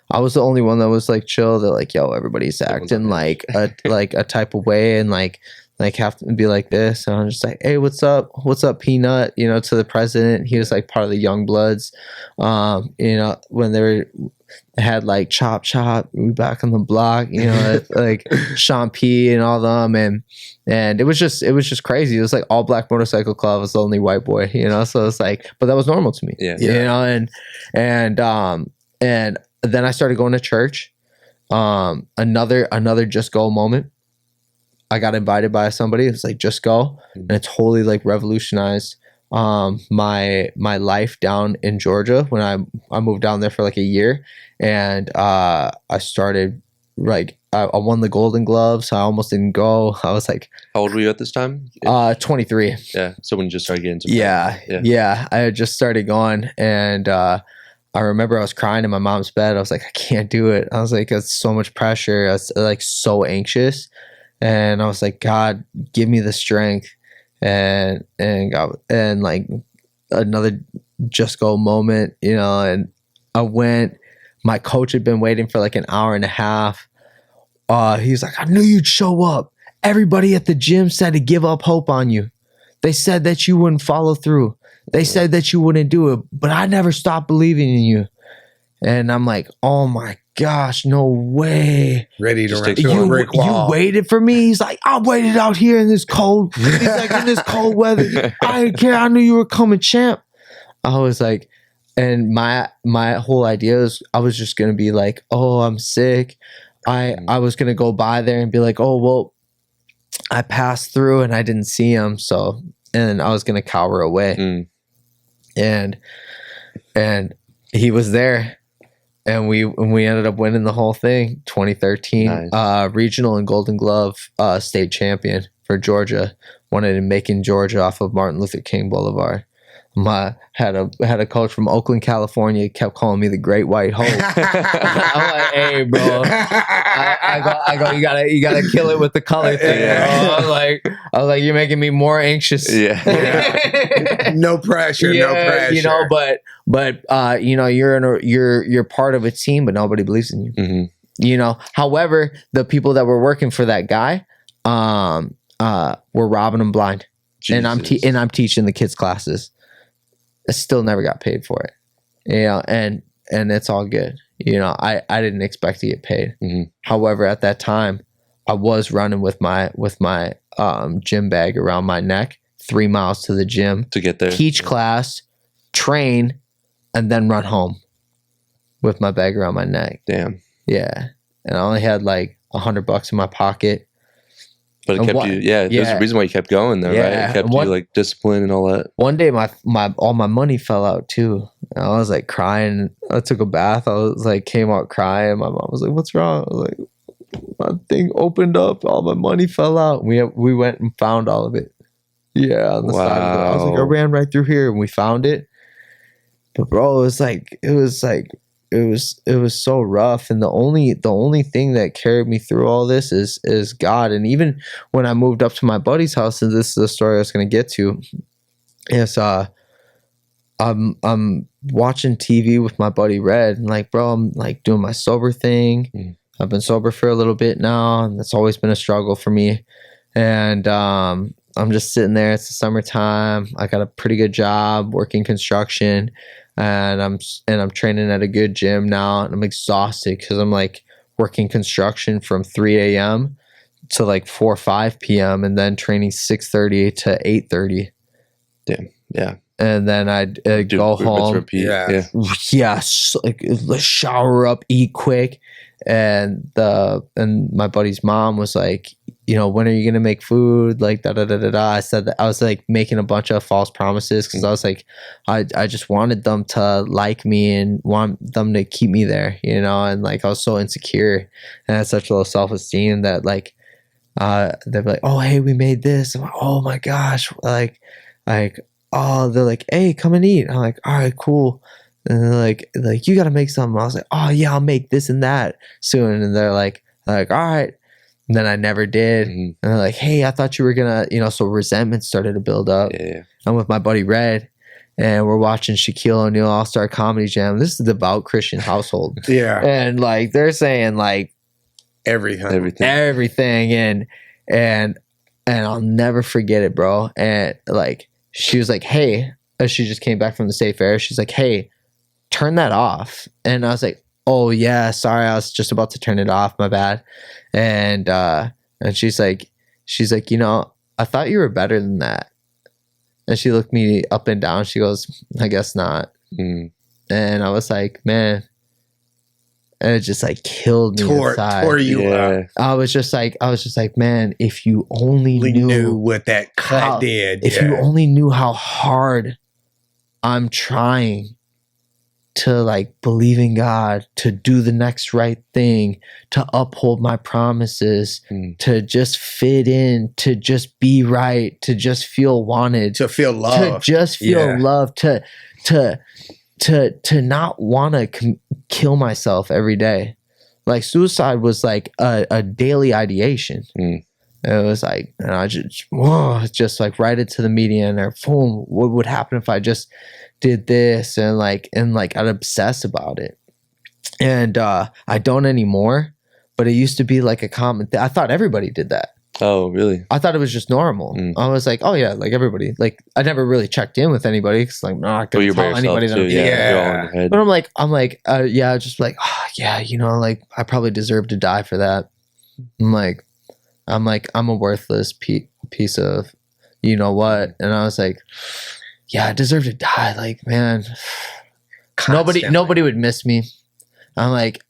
I was the only one that was like chill. They're like, yo, everybody's acting like a type of way, and like have to be like this. And I'm just like, hey, what's up, Peanut? To the president. He was like part of the Young Bloods. When they had like Chop, we back on the block, like Sean P and all them, and it was just crazy. It was like all black motorcycle club. I was the only white boy, so it's like, but that was normal to me, and then I started going to church. Another just go moment. I got invited by somebody. It's like, just go, and it totally like revolutionized my life down in Georgia when I moved down there for like a year, and I started like I won the Golden Gloves. I almost didn't go. I was like, how old were you at this time? 23. Yeah. So when you just started getting yeah, I had just started going, and I remember I was crying in my mom's bed. I was like, I can't do it. I was like, it's so much pressure. I was like so anxious, and I was like, God, give me the strength. And God, and like another just go moment, and I went. My coach had been waiting for like an hour and a half. He's like, I knew you'd show up. Everybody at the gym said to give up hope on you. They said that you wouldn't follow through. They said that you wouldn't do it, but I never stopped believing in you. And I'm like, oh my gosh, no way. Ready to Just run take through a You, brick wall. you waited for me? He's like, I waited out here in this cold. He's like, in this cold weather. I didn't care. I knew you were coming, champ. I was like, and my whole idea is I was just gonna be like, oh, I'm sick. I was gonna go by there and be like, oh well, I passed through and I didn't see him, so, and I was gonna cower away. And he was there. And we ended up winning the whole thing. 2013 Nice. Regional and Golden Glove state champion for Georgia. Wanted in Macon, Georgia, off of Martin Luther King Boulevard. Had a coach from Oakland, California, kept calling me the Great White Hope. I'm like, hey, bro. I go. You gotta kill it with the color thing. Yeah. Bro. I was like, you're making me more anxious. Yeah. No pressure. No pressure. You know, but you know, you're part of a team, but nobody believes in you. Mm-hmm. You know, however, the people that were working for that guy, were robbing him blind, and I'm teaching the kids classes. I still never got paid for it. You know, and it's all good. You know, I didn't expect to get paid. Mm-hmm. However, at that time, I was running with my gym bag around my neck, 3 miles to the gym to get there, teach class, train, and then run home with my bag around my neck. Damn. Yeah, and I only had like $100 in my pocket. But it kept you. Yeah, there's a reason why you kept going there, right? It kept you like disciplined and all that. One day, my all my money fell out too. And I was like crying. I took a bath. I was like came out crying. My mom was like, "What's wrong?" I was like, "My thing opened up. All my money fell out." We went and found all of it. Yeah, on the side of it. I was like, I ran right through here and we found it. But bro, it was so rough, and the only thing that carried me through all this is God. And even when I moved up to my buddy's house, and this is the story I was going to get to, is I'm watching TV with my buddy Red, and like, bro, I'm like doing my sober thing. I've been sober for a little bit now, and that's always been a struggle for me. And I'm just sitting there. It's the summertime. I got a pretty good job working construction. And I'm training at a good gym now, and I'm exhausted because I'm like working construction from 3 a.m. to like 4 or 5 p.m. and then training 6:30 to 8:30. Damn, yeah. And then I'd go home. Repeat. Yeah. Like shower up, eat quick, and my buddy's mom was like, you know, when are you gonna make food? Like da da da da da. I said that I was like making a bunch of false promises because I was like, I just wanted them to like me and want them to keep me there, you know. And like I was so insecure and I had such low self-esteem that like they'd be like, oh hey, we made this. I'm like, oh my gosh, like oh, they're like, hey, come and eat. I'm like, all right, cool. And they're like you gotta make something. I was like, oh yeah, I'll make this and that soon. And they're like, all right. And then I never did. Mm-hmm. And they're like, hey, I thought you were gonna, you know, so resentment started to build up. Yeah. I'm with my buddy Red, and we're watching Shaquille O'Neal All-Star Comedy Jam. This is a devout Christian household. Yeah. And like they're saying like everything. And I'll never forget it, bro. And like she was like, hey, she just came back from the state fair. She's like, hey, turn that off. And I was like, oh yeah, sorry, I was just about to turn it off, my bad. And she's like, you know, I thought you were better than that. And she looked me up and down. She goes, I guess not. And I was like, man, and it just like killed me inside. Tore you up. I was just like, man, if you only knew what that cut did. If you only knew how hard I'm trying to like believe in God, to do the next right thing, to uphold my promises, to just fit in, to just be right, to just feel wanted, to feel loved, to just feel loved, to not want to kill myself every day. Like suicide was like a daily ideation. It was like, and I just like write it to the media, and they're, boom, what would happen if I just did this, and like I'd obsess about it. And I don't anymore, but it used to be like a common thing. I thought everybody did that. Oh, really? I thought it was just normal. I was like, oh yeah, like everybody. Like I never really checked in with anybody because like I'm not gonna tell anybody that. You're all in your head. But I'm like, yeah, just like, oh, yeah, you know, like I probably deserve to die for that. I'm a worthless piece of, you know what? And I was like, yeah, I deserve to die. Like, man, nobody would miss me. I'm like,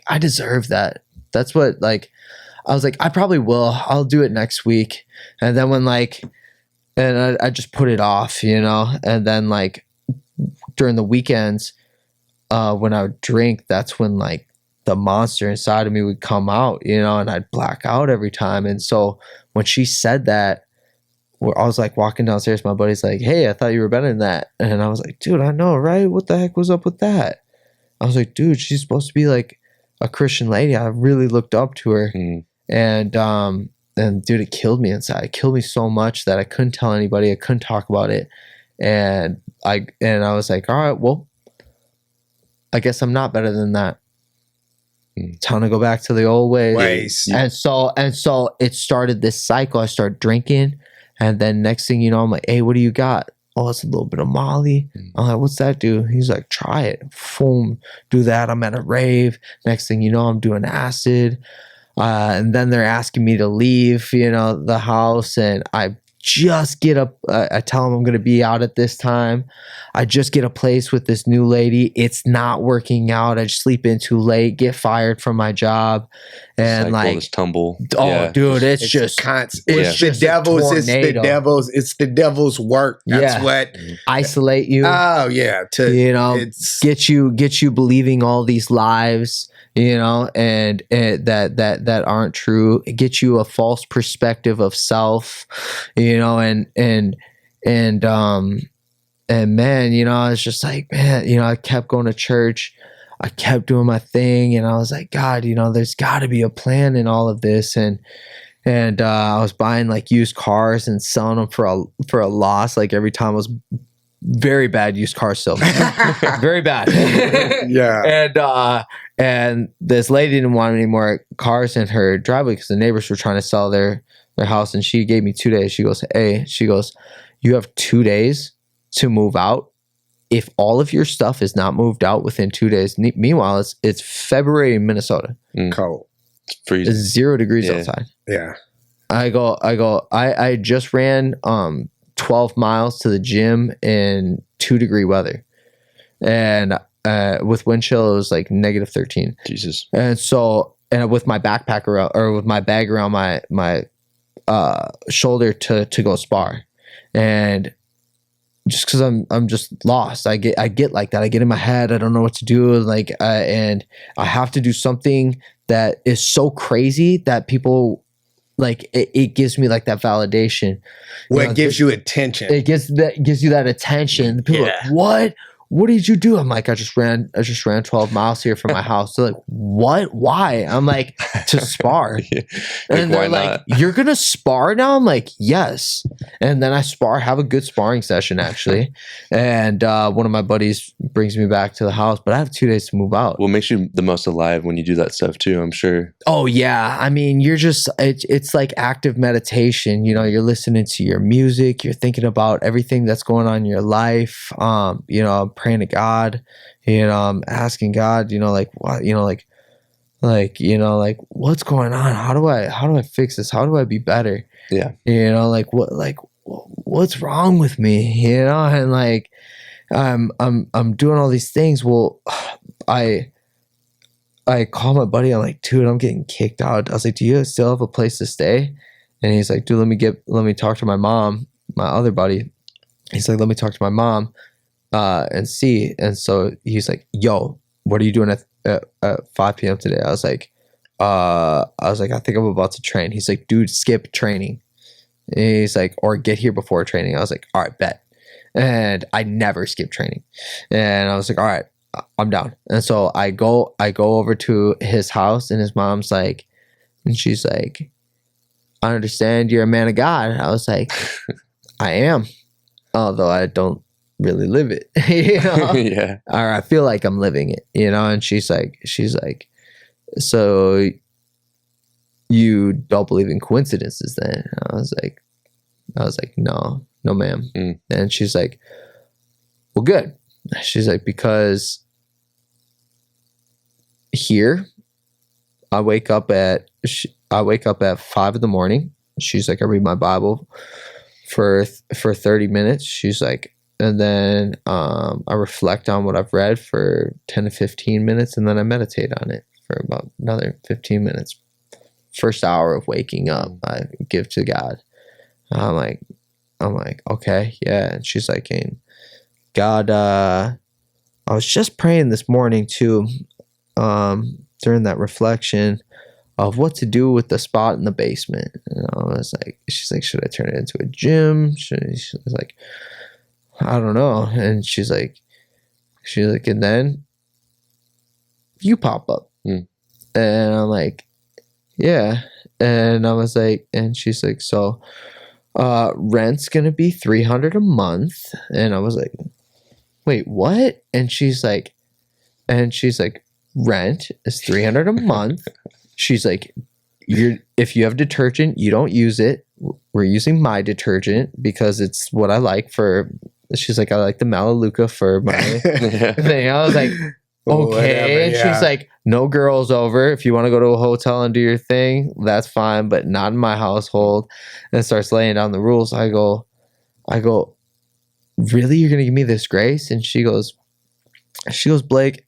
I deserve that. That's what, like, I was like, I probably will. I'll do it next week. And then when and I just put it off, you know? And then like during the weekends, when I would drink, that's when like the monster inside of me would come out, you know, and I'd black out every time. And so when she said that, I was like walking downstairs, my buddy's like, hey, I thought you were better than that. And I was like, dude, I know, right? What the heck was up with that? I was like, dude, she's supposed to be like a Christian lady. I really looked up to her. And dude, it killed me inside. It killed me so much that I couldn't tell anybody. I couldn't talk about it. And I was like, all right, well, I guess I'm not better than that. Time to go back to the old ways. And so it started this cycle. I started drinking, and then next thing you know, I'm like, hey, what do you got? Oh, it's a little bit of Molly. I'm like, what's that do? He's like, try it. Boom, do that. I'm at a rave. Next thing you know, I'm doing acid. And then they're asking me to leave, you know, the house. And I just get up. I tell them I'm going to be out at this time. I just get a place with this new lady. It's not working out. I just sleep in too late, get fired from my job. And like, tumble. Oh, yeah. Dude, it's just constant. It's the devil's. It's the devil's work. That's what isolate you. Oh yeah, get you believing all these lies, you know, and that aren't true. It gets you a false perspective of self, you know, and man, you know, I was just like, man, you know, I kept going to church. I kept doing my thing, and I was like, God, you know, there's got to be a plan in all of this. And I was buying like used cars and selling them for a loss. Like every time was very bad used car sales, very bad. Yeah. And this lady didn't want any more cars in her driveway because the neighbors were trying to sell their house, and she gave me 2 days. She goes, hey, you have 2 days to move out. If all of your stuff is not moved out within 2 days, meanwhile, it's February in Minnesota. Cold. It's freezing. It's 0 degrees outside. Yeah. I just ran 12 miles to the gym in 2-degree weather. And with wind chill, it was like negative 13. Jesus. And so, and with my backpack around, or with my bag around my shoulder to go spar. And just because I'm just lost. I get like that. I get in my head. I don't know what to do. Like, and I have to do something that is so crazy that people like. It gives me like that validation. Well, it gives you attention. It gives you that attention. People are like, what? What did you do? I'm like, I just ran 12 miles here from my house. They're like, what? Why? I'm like, to spar. And they're like, you're going to spar now? I'm like, yes. And then I have a good sparring session actually. And one of my buddies brings me back to the house, but I have 2 days to move out. Well, it makes you the most alive when you do that stuff too, I'm sure. Oh yeah. I mean, you're just, it's like active meditation. You know, you're listening to your music. You're thinking about everything that's going on in your life. You know, praying to God, you know, I'm asking God, you know, like what, you know, like, you know, like what's going on? How do I fix this? How do I be better? Yeah. You know, like what's wrong with me? You know, and like, I'm doing all these things. Well, I call my buddy. I'm like, dude, I'm getting kicked out. I was like, do you still have a place to stay? And he's like, dude, let me talk to my mom, my other buddy. He's like, let me talk to my mom. And see. And so he's like, yo, what are you doing at 5 p.m. today? I was like, I think I'm about to train. He's like, dude, skip training. And he's like, or get here before training. I was like, all right, bet. And I never skip training. And I was like, all right, I'm down. And so I go over to his house, and his mom's like, and she's like, I understand you're a man of God. I was like, I am. Although I don't really live it, you know? Yeah. Or I feel like I'm living it, you know? And she's like, so you don't believe in coincidences then? And I was like, no, ma'am. And she's like, well, good. She's like, because here I wake up at 5 a.m. She's like, I read my Bible for 30 minutes. She's like, and then I reflect on what I've read for 10 to 15 minutes, and then I meditate on it for about another 15 minutes. First hour of waking up, I give to God. I'm like, okay, yeah. And she's like, hey, God, I was just praying this morning too, during that reflection of what to do with the spot in the basement. And I was like, she's like, should I turn it into a gym? She was like, I don't know. And she's like, and then you pop up. And I'm like, yeah. And I was like, and she's like, so rent's gonna be $300 a month. And I was like, wait, what? And she's like, rent is $300 a month. She's like, if you have detergent, you don't use it. We're using my detergent because it's what I like for. She's like, I like the Melaleuca for my thing. I was like, okay. Whatever, And she's like, no girls over. If you want to go to a hotel and do your thing, that's fine, but not in my household. And starts laying down the rules. I go, really? You're gonna give me this grace? And she goes, Blake,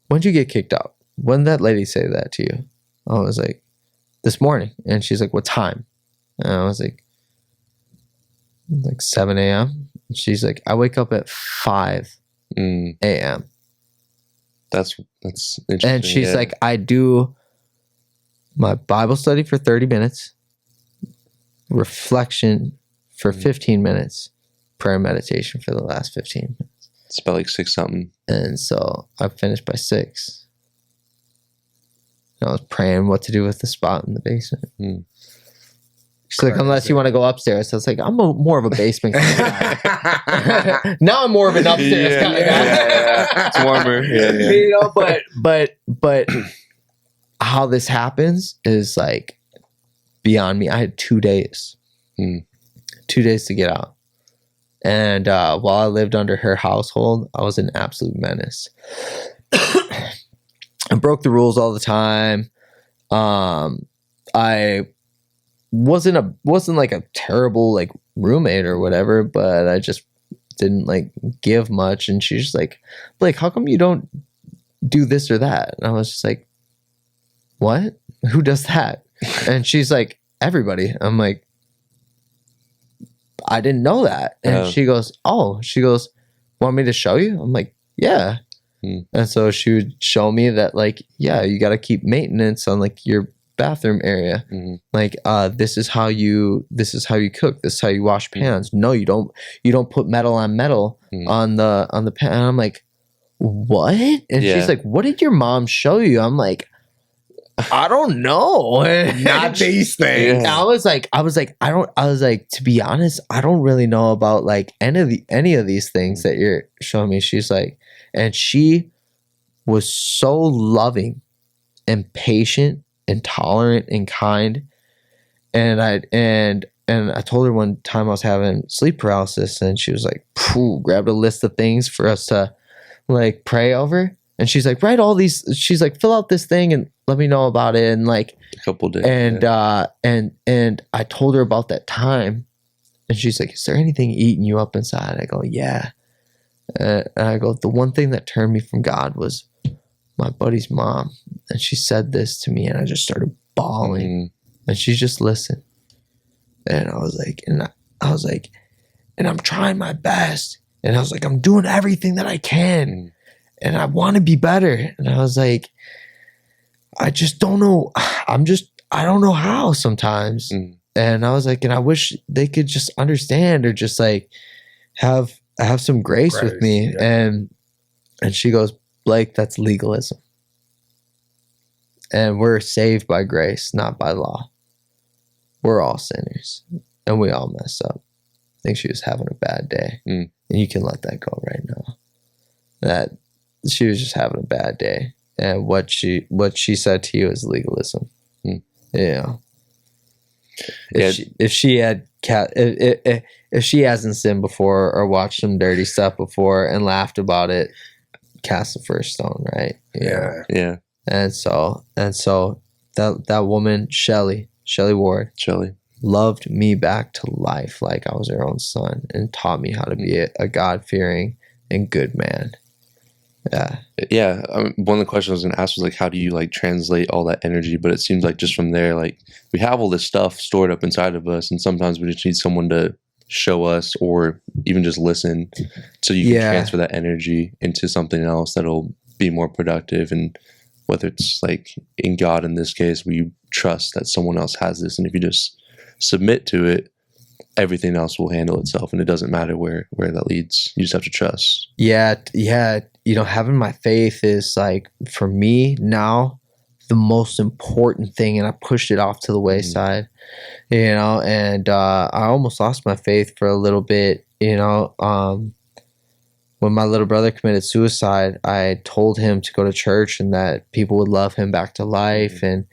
when'd you get kicked out? When did that lady say that to you? I was like, this morning. And she's like, what time? And I was like 7 a.m. She's like, I wake up at 5 a.m. That's interesting. And she's like, I do my Bible study for 30 minutes, reflection for 15 minutes, prayer meditation for the last 15 minutes. It's about like 6 something. And so I finished by 6. And I was praying what to do with the spot in the basement. She's like, unless you want to go upstairs. So I was like, I'm more of a basement kind of guy. Now I'm more of an upstairs kind of guy. Yeah. It's warmer. Yeah. You know, but how this happens is like beyond me. I had 2 days. 2 days to get out. And while I lived under her household, I was an absolute menace. I broke the rules all the time. I wasn't like a terrible like roommate or whatever, but I just didn't like give much. And she's like, Blake, how come you don't do this or that? And I was just like, what? Who does that? And she's like, everybody. I'm like, I didn't know that. And she goes, want me to show you? I'm like, yeah. And so she would show me that like, yeah, you got to keep maintenance on like your bathroom area. Like, this is how you cook. This is how you wash pans. No, you don't put metal on metal on the pan. And I'm like, what? And she's like, what did your mom show you? I'm like, I don't know. Not these things. I was like, to be honest, I don't really know about like any of these things that you're showing me. She's like, and she was so loving and patient and tolerant and kind. And I told her one time I was having sleep paralysis, and she was like, grabbed a list of things for us to like pray over. And she's like, write all these. She's like, fill out this thing and let me know about it. And like a couple days. And and I told her about that time, and she's like, is there anything eating you up inside? I go, yeah. And I go, the one thing that turned me from God was my buddy's mom. And she said this to me, and I just started bawling. And she just listened. And I was like, and I'm trying my best. And I was like, I'm doing everything that I can. And I want to be better. And I was like, I just don't know. I don't know how sometimes. And I was like, and I wish they could just understand or just like have some grace with me. Yeah. And she goes, Blake, that's legalism. And we're saved by grace, not by law. We're all sinners and we all mess up. I think she was having a bad day. And you can let that go right now. That she was just having a bad day. And what she said to you is legalism. Yeah. If she hasn't sinned before or watched some dirty stuff before and laughed about it, cast the first stone, right? Yeah. And so that woman, Shelly Ward, loved me back to life like I was her own son and taught me how to be a God-fearing and good man. Yeah. One of the questions I was going to ask was like, how do you like translate all that energy? But it seems like just from there, like we have all this stuff stored up inside of us, and sometimes we just need someone to show us or even just listen so you can transfer that energy into something else that'll be more productive. And whether it's like in God in this case, where you trust that someone else has this, and if you just submit to it, everything else will handle itself, and it doesn't matter where that leads. You just have to trust. Yeah. You know, having my faith is like, for me now, the most important thing, and I pushed it off to the wayside, you know, and I almost lost my faith for a little bit, you know. When my little brother committed suicide, I told him to go to church and that people would love him back to life, and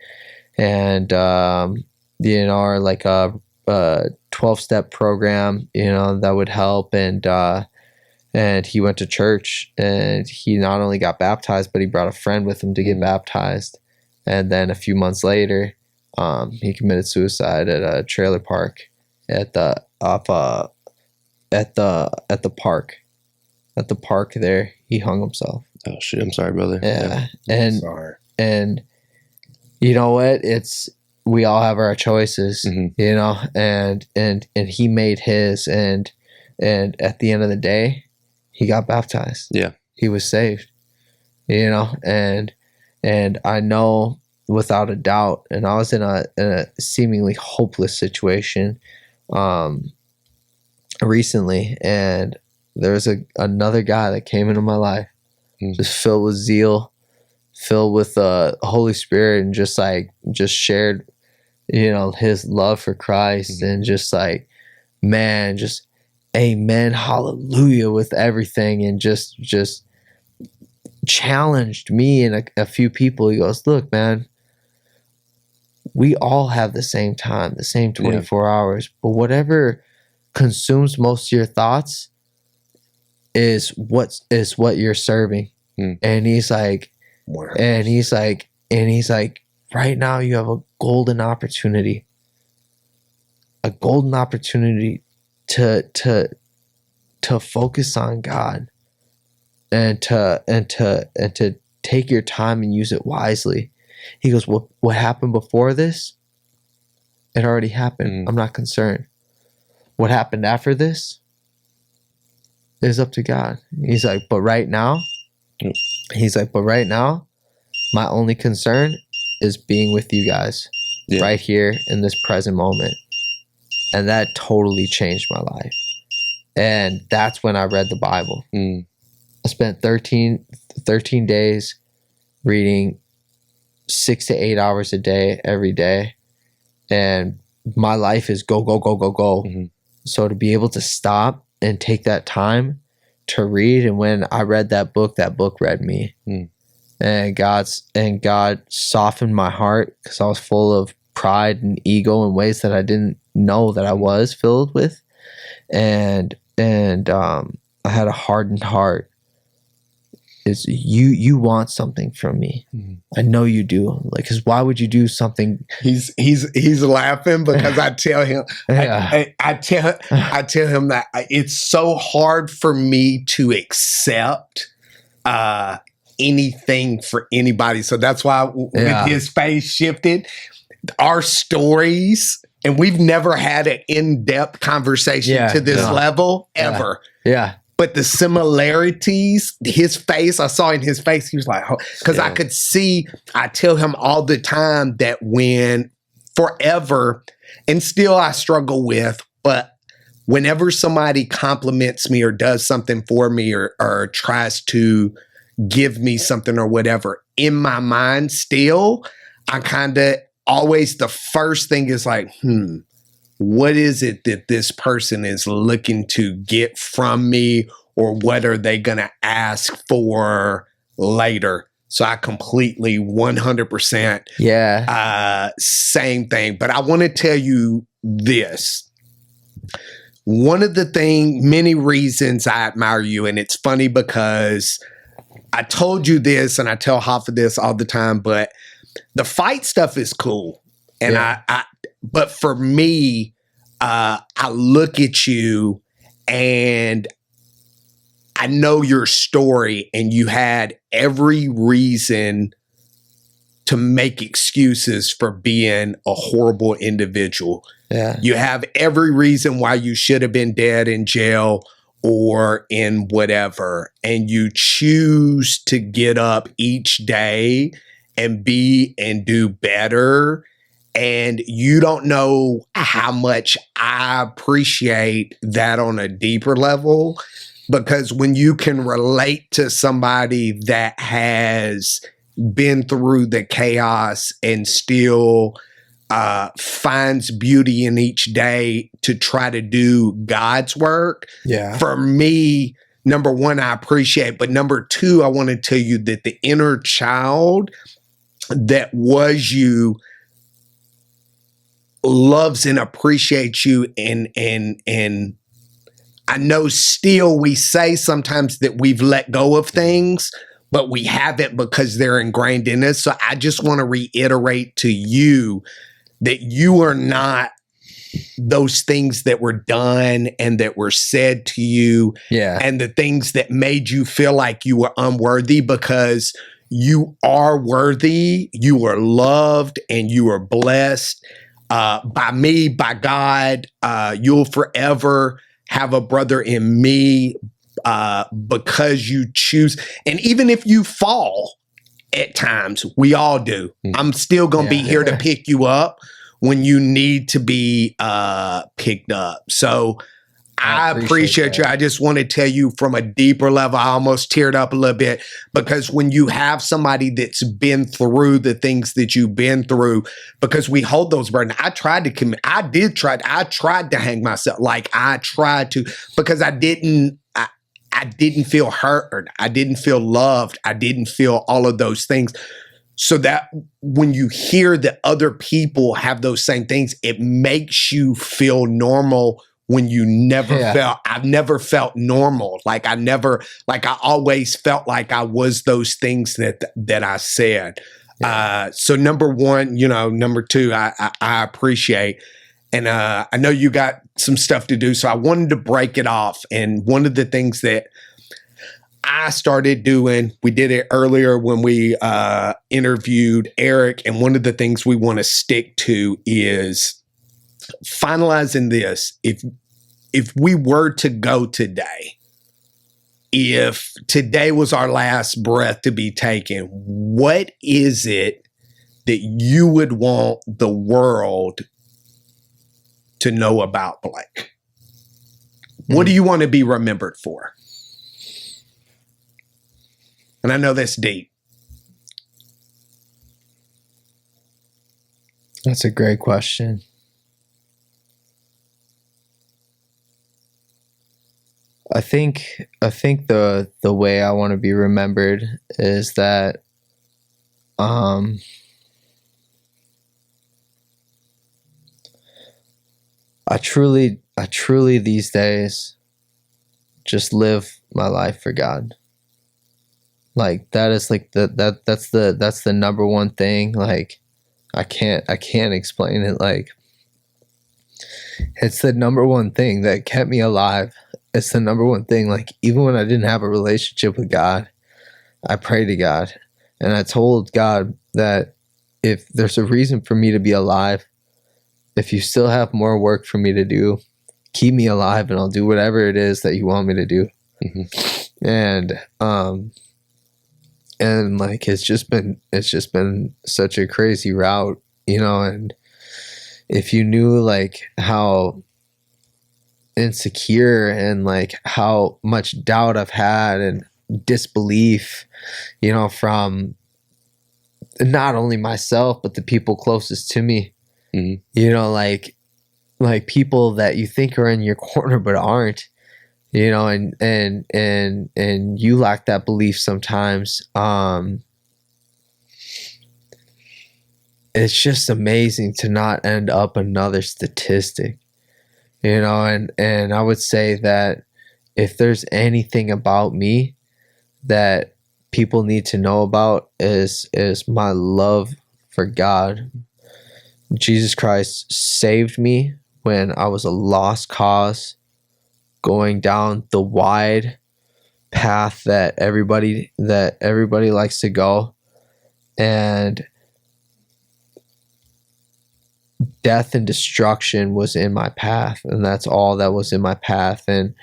you know, or like a 12-step program, you know, that would help. And he went to church, and he not only got baptized, but he brought a friend with him to get baptized. And then a few months later, he committed suicide at a trailer park at the park there. He hung himself. Oh shit! I'm sorry, brother. Yeah. And you know what? We all have our choices, you know, and he made his, and at the end of the day, he got baptized. Yeah. He was saved, you know, and I know without a doubt, and I was in a seemingly hopeless situation recently, and there was another guy that came into my life, just filled with zeal, filled with the Holy Spirit, and just shared, you know, his love for Christ, and just like, man, just amen, hallelujah with everything, and just challenged me and a few people. He goes, look, man, we all have the same time, the same 24 hours, but whatever consumes most of your thoughts is what you're serving. And he's like, right now you have a golden opportunity to focus on God, and to take your time and use it wisely. He goes, what happened before this? It already happened. I'm not concerned. What happened after this is up to God. He's like, but right now, my only concern is being with you guys right here in this present moment. And that totally changed my life. And that's when I read the Bible. I spent 13 days reading 6 to 8 hours a day, every day. And my life is go, go, go, go, go. So to be able to stop and take that time to read, and when I read that book read me. And God softened my heart, because I was full of pride and ego in ways that I didn't know that I was filled with. And I had a hardened heart. Is you want something from me? I know you do. Like, because why would you do something? He's laughing because I tell him, I tell him that it's so hard for me to accept anything for anybody. So that's why when his face shifted, our stories, and we've never had an in-depth conversation to this level ever. But the similarities, his face, I saw in his face, he was like, because I could see, I tell him all the time that when forever, and still I struggle with, but whenever somebody compliments me or does something for me or tries to give me something or whatever, in my mind still, I kind of always, the first thing is like, what is it that this person is looking to get from me, or what are they going to ask for later? So I completely 100% same thing. But I want to tell you this. One of the many reasons I admire you, and it's funny because I told you this and I tell Hoffa this all the time, but the fight stuff is cool. And but for me, I look at you and I know your story, and you had every reason to make excuses for being a horrible individual. Yeah. You have every reason why you should have been dead in jail or in whatever. And you choose to get up each day and be and do better. And you don't know how much I appreciate that on a deeper level, because when you can relate to somebody that has been through the chaos and still finds beauty in each day to try to do God's work. Yeah. For me, number one, I appreciate, but number two, I want to tell you that the inner child that was you loves and appreciates you, and I know still we say sometimes that we've let go of things, but we haven't because they're ingrained in us. So I just want to reiterate to you that you are not those things that were done and that were said to you, and the things that made you feel like you were unworthy, because you are worthy, you are loved, and you are blessed by me, by God. You'll forever have a brother in me because you choose. And even if you fall at times, we all do. I'm still going to be here to pick you up when you need to be picked up. So I appreciate you. I just want to tell you from a deeper level, I almost teared up a little bit, because when you have somebody that's been through the things that you've been through, because we hold those burdens. I tried to hang myself. Like I tried to, because I didn't feel hurt. I didn't feel loved. I didn't feel all of those things. So that when you hear that other people have those same things, it makes you feel normal when you never I've never felt normal. Like I always felt like I was those things that I said. So number one, number two, I appreciate. And I know you got some stuff to do, so I wanted to break it off. And one of the things that I started doing, we did it earlier when we interviewed Eric, and one of the things we want to stick to is finalizing this. If we were to go today, if today was our last breath to be taken, what is it that you would want the world to know about Blake? What do you want to be remembered for? And I know that's deep. That's a great question. I think the way I want to be remembered is that I truly these days just live my life for God. Like that is like that's the number one thing. Like I can't explain it. Like it's the number one thing that kept me alive. It's the number one thing. Like even when I didn't have a relationship with God, I prayed to God and I told God that if there's a reason for me to be alive, if you still have more work for me to do, keep me alive and I'll do whatever it is that you want me to do. And like it's just been such a crazy route, and if you knew like how insecure and like how much doubt I've had and disbelief, from not only myself but the people closest to me, like like people that you think are in your corner but aren't, you know, and you lack that belief sometimes. It's just amazing to not end up another statistic, you know, and I would say that if there's anything about me that people need to know about is my love for God. Jesus Christ saved me when I was a lost cause, going down the wide path that everybody likes to go, and death and destruction was in my path, and that's all that was in my path. And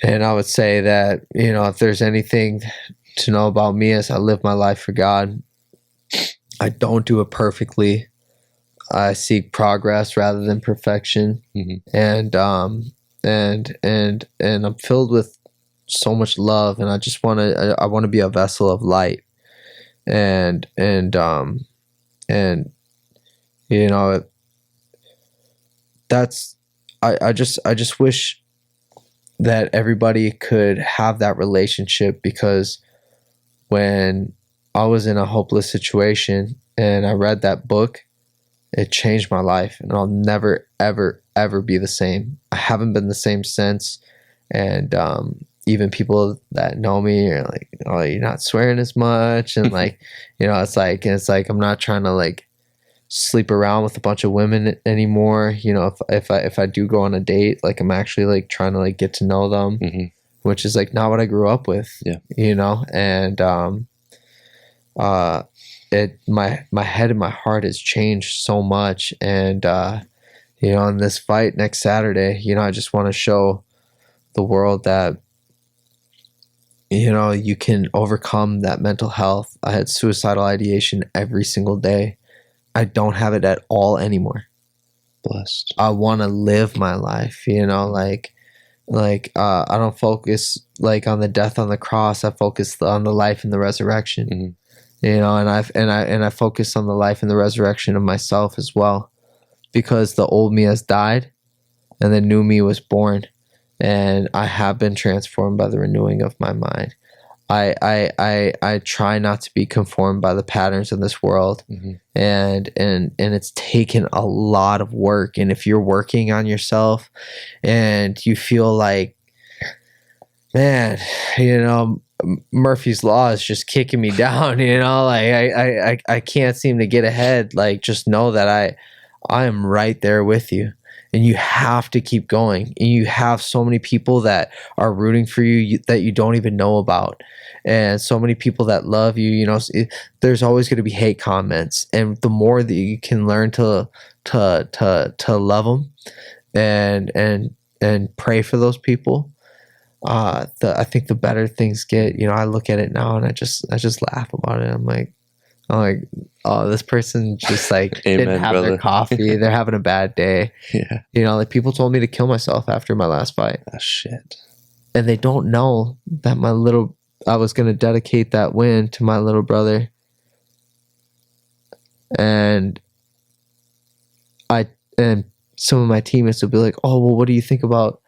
I would say that, you know, if there's anything to know about me as I live my life for God, I don't do it perfectly. I seek progress rather than perfection. Mm-hmm. And I'm filled with so much love, and I just want to be a vessel of light. And you know, that's I just wish that everybody could have that relationship, because when I was in a hopeless situation and I read that book, it changed my life, and I'll never, ever, ever be the same. I haven't been the same since. And even people that know me are like, oh, you're not swearing as much. And like, you know, it's like I'm not trying to like sleep around with a bunch of women anymore. You know, if I do go on a date, like I'm actually like trying to like get to know them, mm-hmm. which is like not what I grew up with. Yeah. You know, and my head and my heart has changed so much. And you know, in this fight next Saturday, you know, I just want to show the world that, you know, you can overcome that mental health. I had suicidal ideation every single day. I don't have it at all anymore. Blessed. I want to live my life, you know, like I don't focus like on the death on the cross. I focus on the life and the resurrection, mm-hmm. you know, and I focus on the life and the resurrection of myself as well, because the old me has died and the new me was born, and I have been transformed by the renewing of my mind. I try not to be conformed by the patterns of this world, mm-hmm. and it's taken a lot of work. And if you're working on yourself and you feel like, man, you know, Murphy's Law is just kicking me down, you know, like I can't seem to get ahead, like just know that I am right there with you. And you have to keep going. And you have so many people that are rooting for you that you don't even know about. And so many people that love you, you know, there's always going to be hate comments. And the more that you can learn to love them and pray for those people, I think the better things get. You know, I look at it now and I just laugh about it. I'm like, oh, this person just like Amen, didn't have brother. their coffee. They're having a bad day. Yeah. You know, like people told me to kill myself after my last fight. Oh, shit. And they don't know that I was going to dedicate that win to my little brother. And some of my teammates will be like, oh, well, what do you think about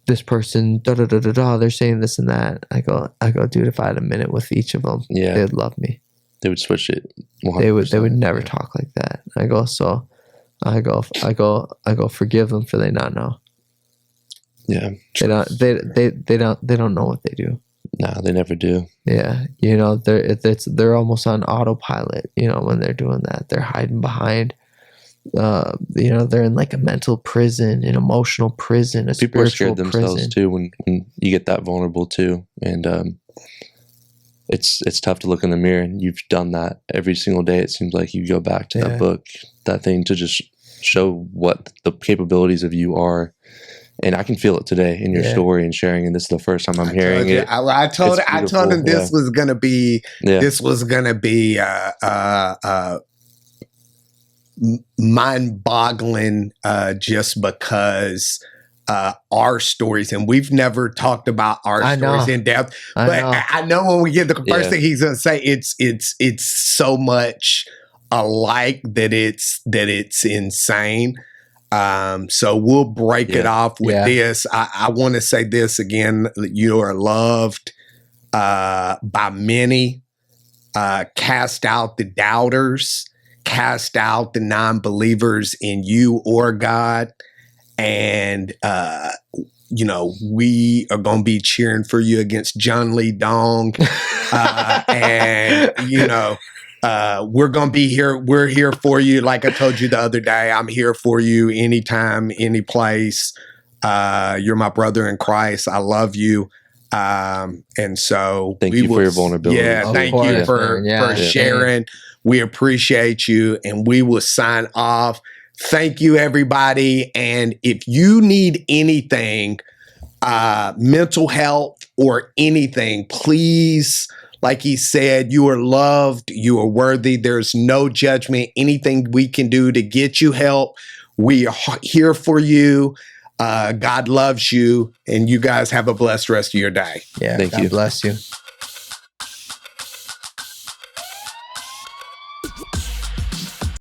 this person? They're saying this and that. I go, dude, if I had a minute with each of them, yeah, they'd love me. They would switch it. 100%. They would never talk like that. I go, forgive them for they not know. Yeah. They don't know what they do. No, they never do. Yeah. You know, they're almost on autopilot, you know, when they're doing that. They're hiding behind, you know, they're in like a mental prison, an emotional prison, a people spiritual are scared themselves prison. too when you get that vulnerable too. And it's tough to look in the mirror, and you've done that every single day. It seems like you go back to that book, that thing, to just show what the capabilities of you are. And I can feel it today in your story and sharing. And this is the first time I'm hearing it. I told him this was gonna be mind-boggling, just because our stories, and we've never talked about our stories in depth. But I know when we get the first thing he's gonna say, it's so much alike that it's insane. So we'll break it off with Yeah. this. I want to say this again. You are loved by many. Cast out the doubters, cast out the non-believers in you or God. And, we are going to be cheering for you against John Lee Dong. We're going to be here. We're here for you. Like I told you the other day, I'm here for you anytime, any place. You're my brother in Christ. I love you. And so thank you for your vulnerability. Yeah, Of thank course, you for man. Yeah. sharing. We appreciate you, and we will sign off. Thank you, everybody. And if you need anything, mental health or anything, please, like he said, you are loved, you are worthy. There's no judgment. Anything we can do to get you help, we are here for you. God loves you, and you guys have a blessed rest of your day. Yeah. Thank God you. bless you.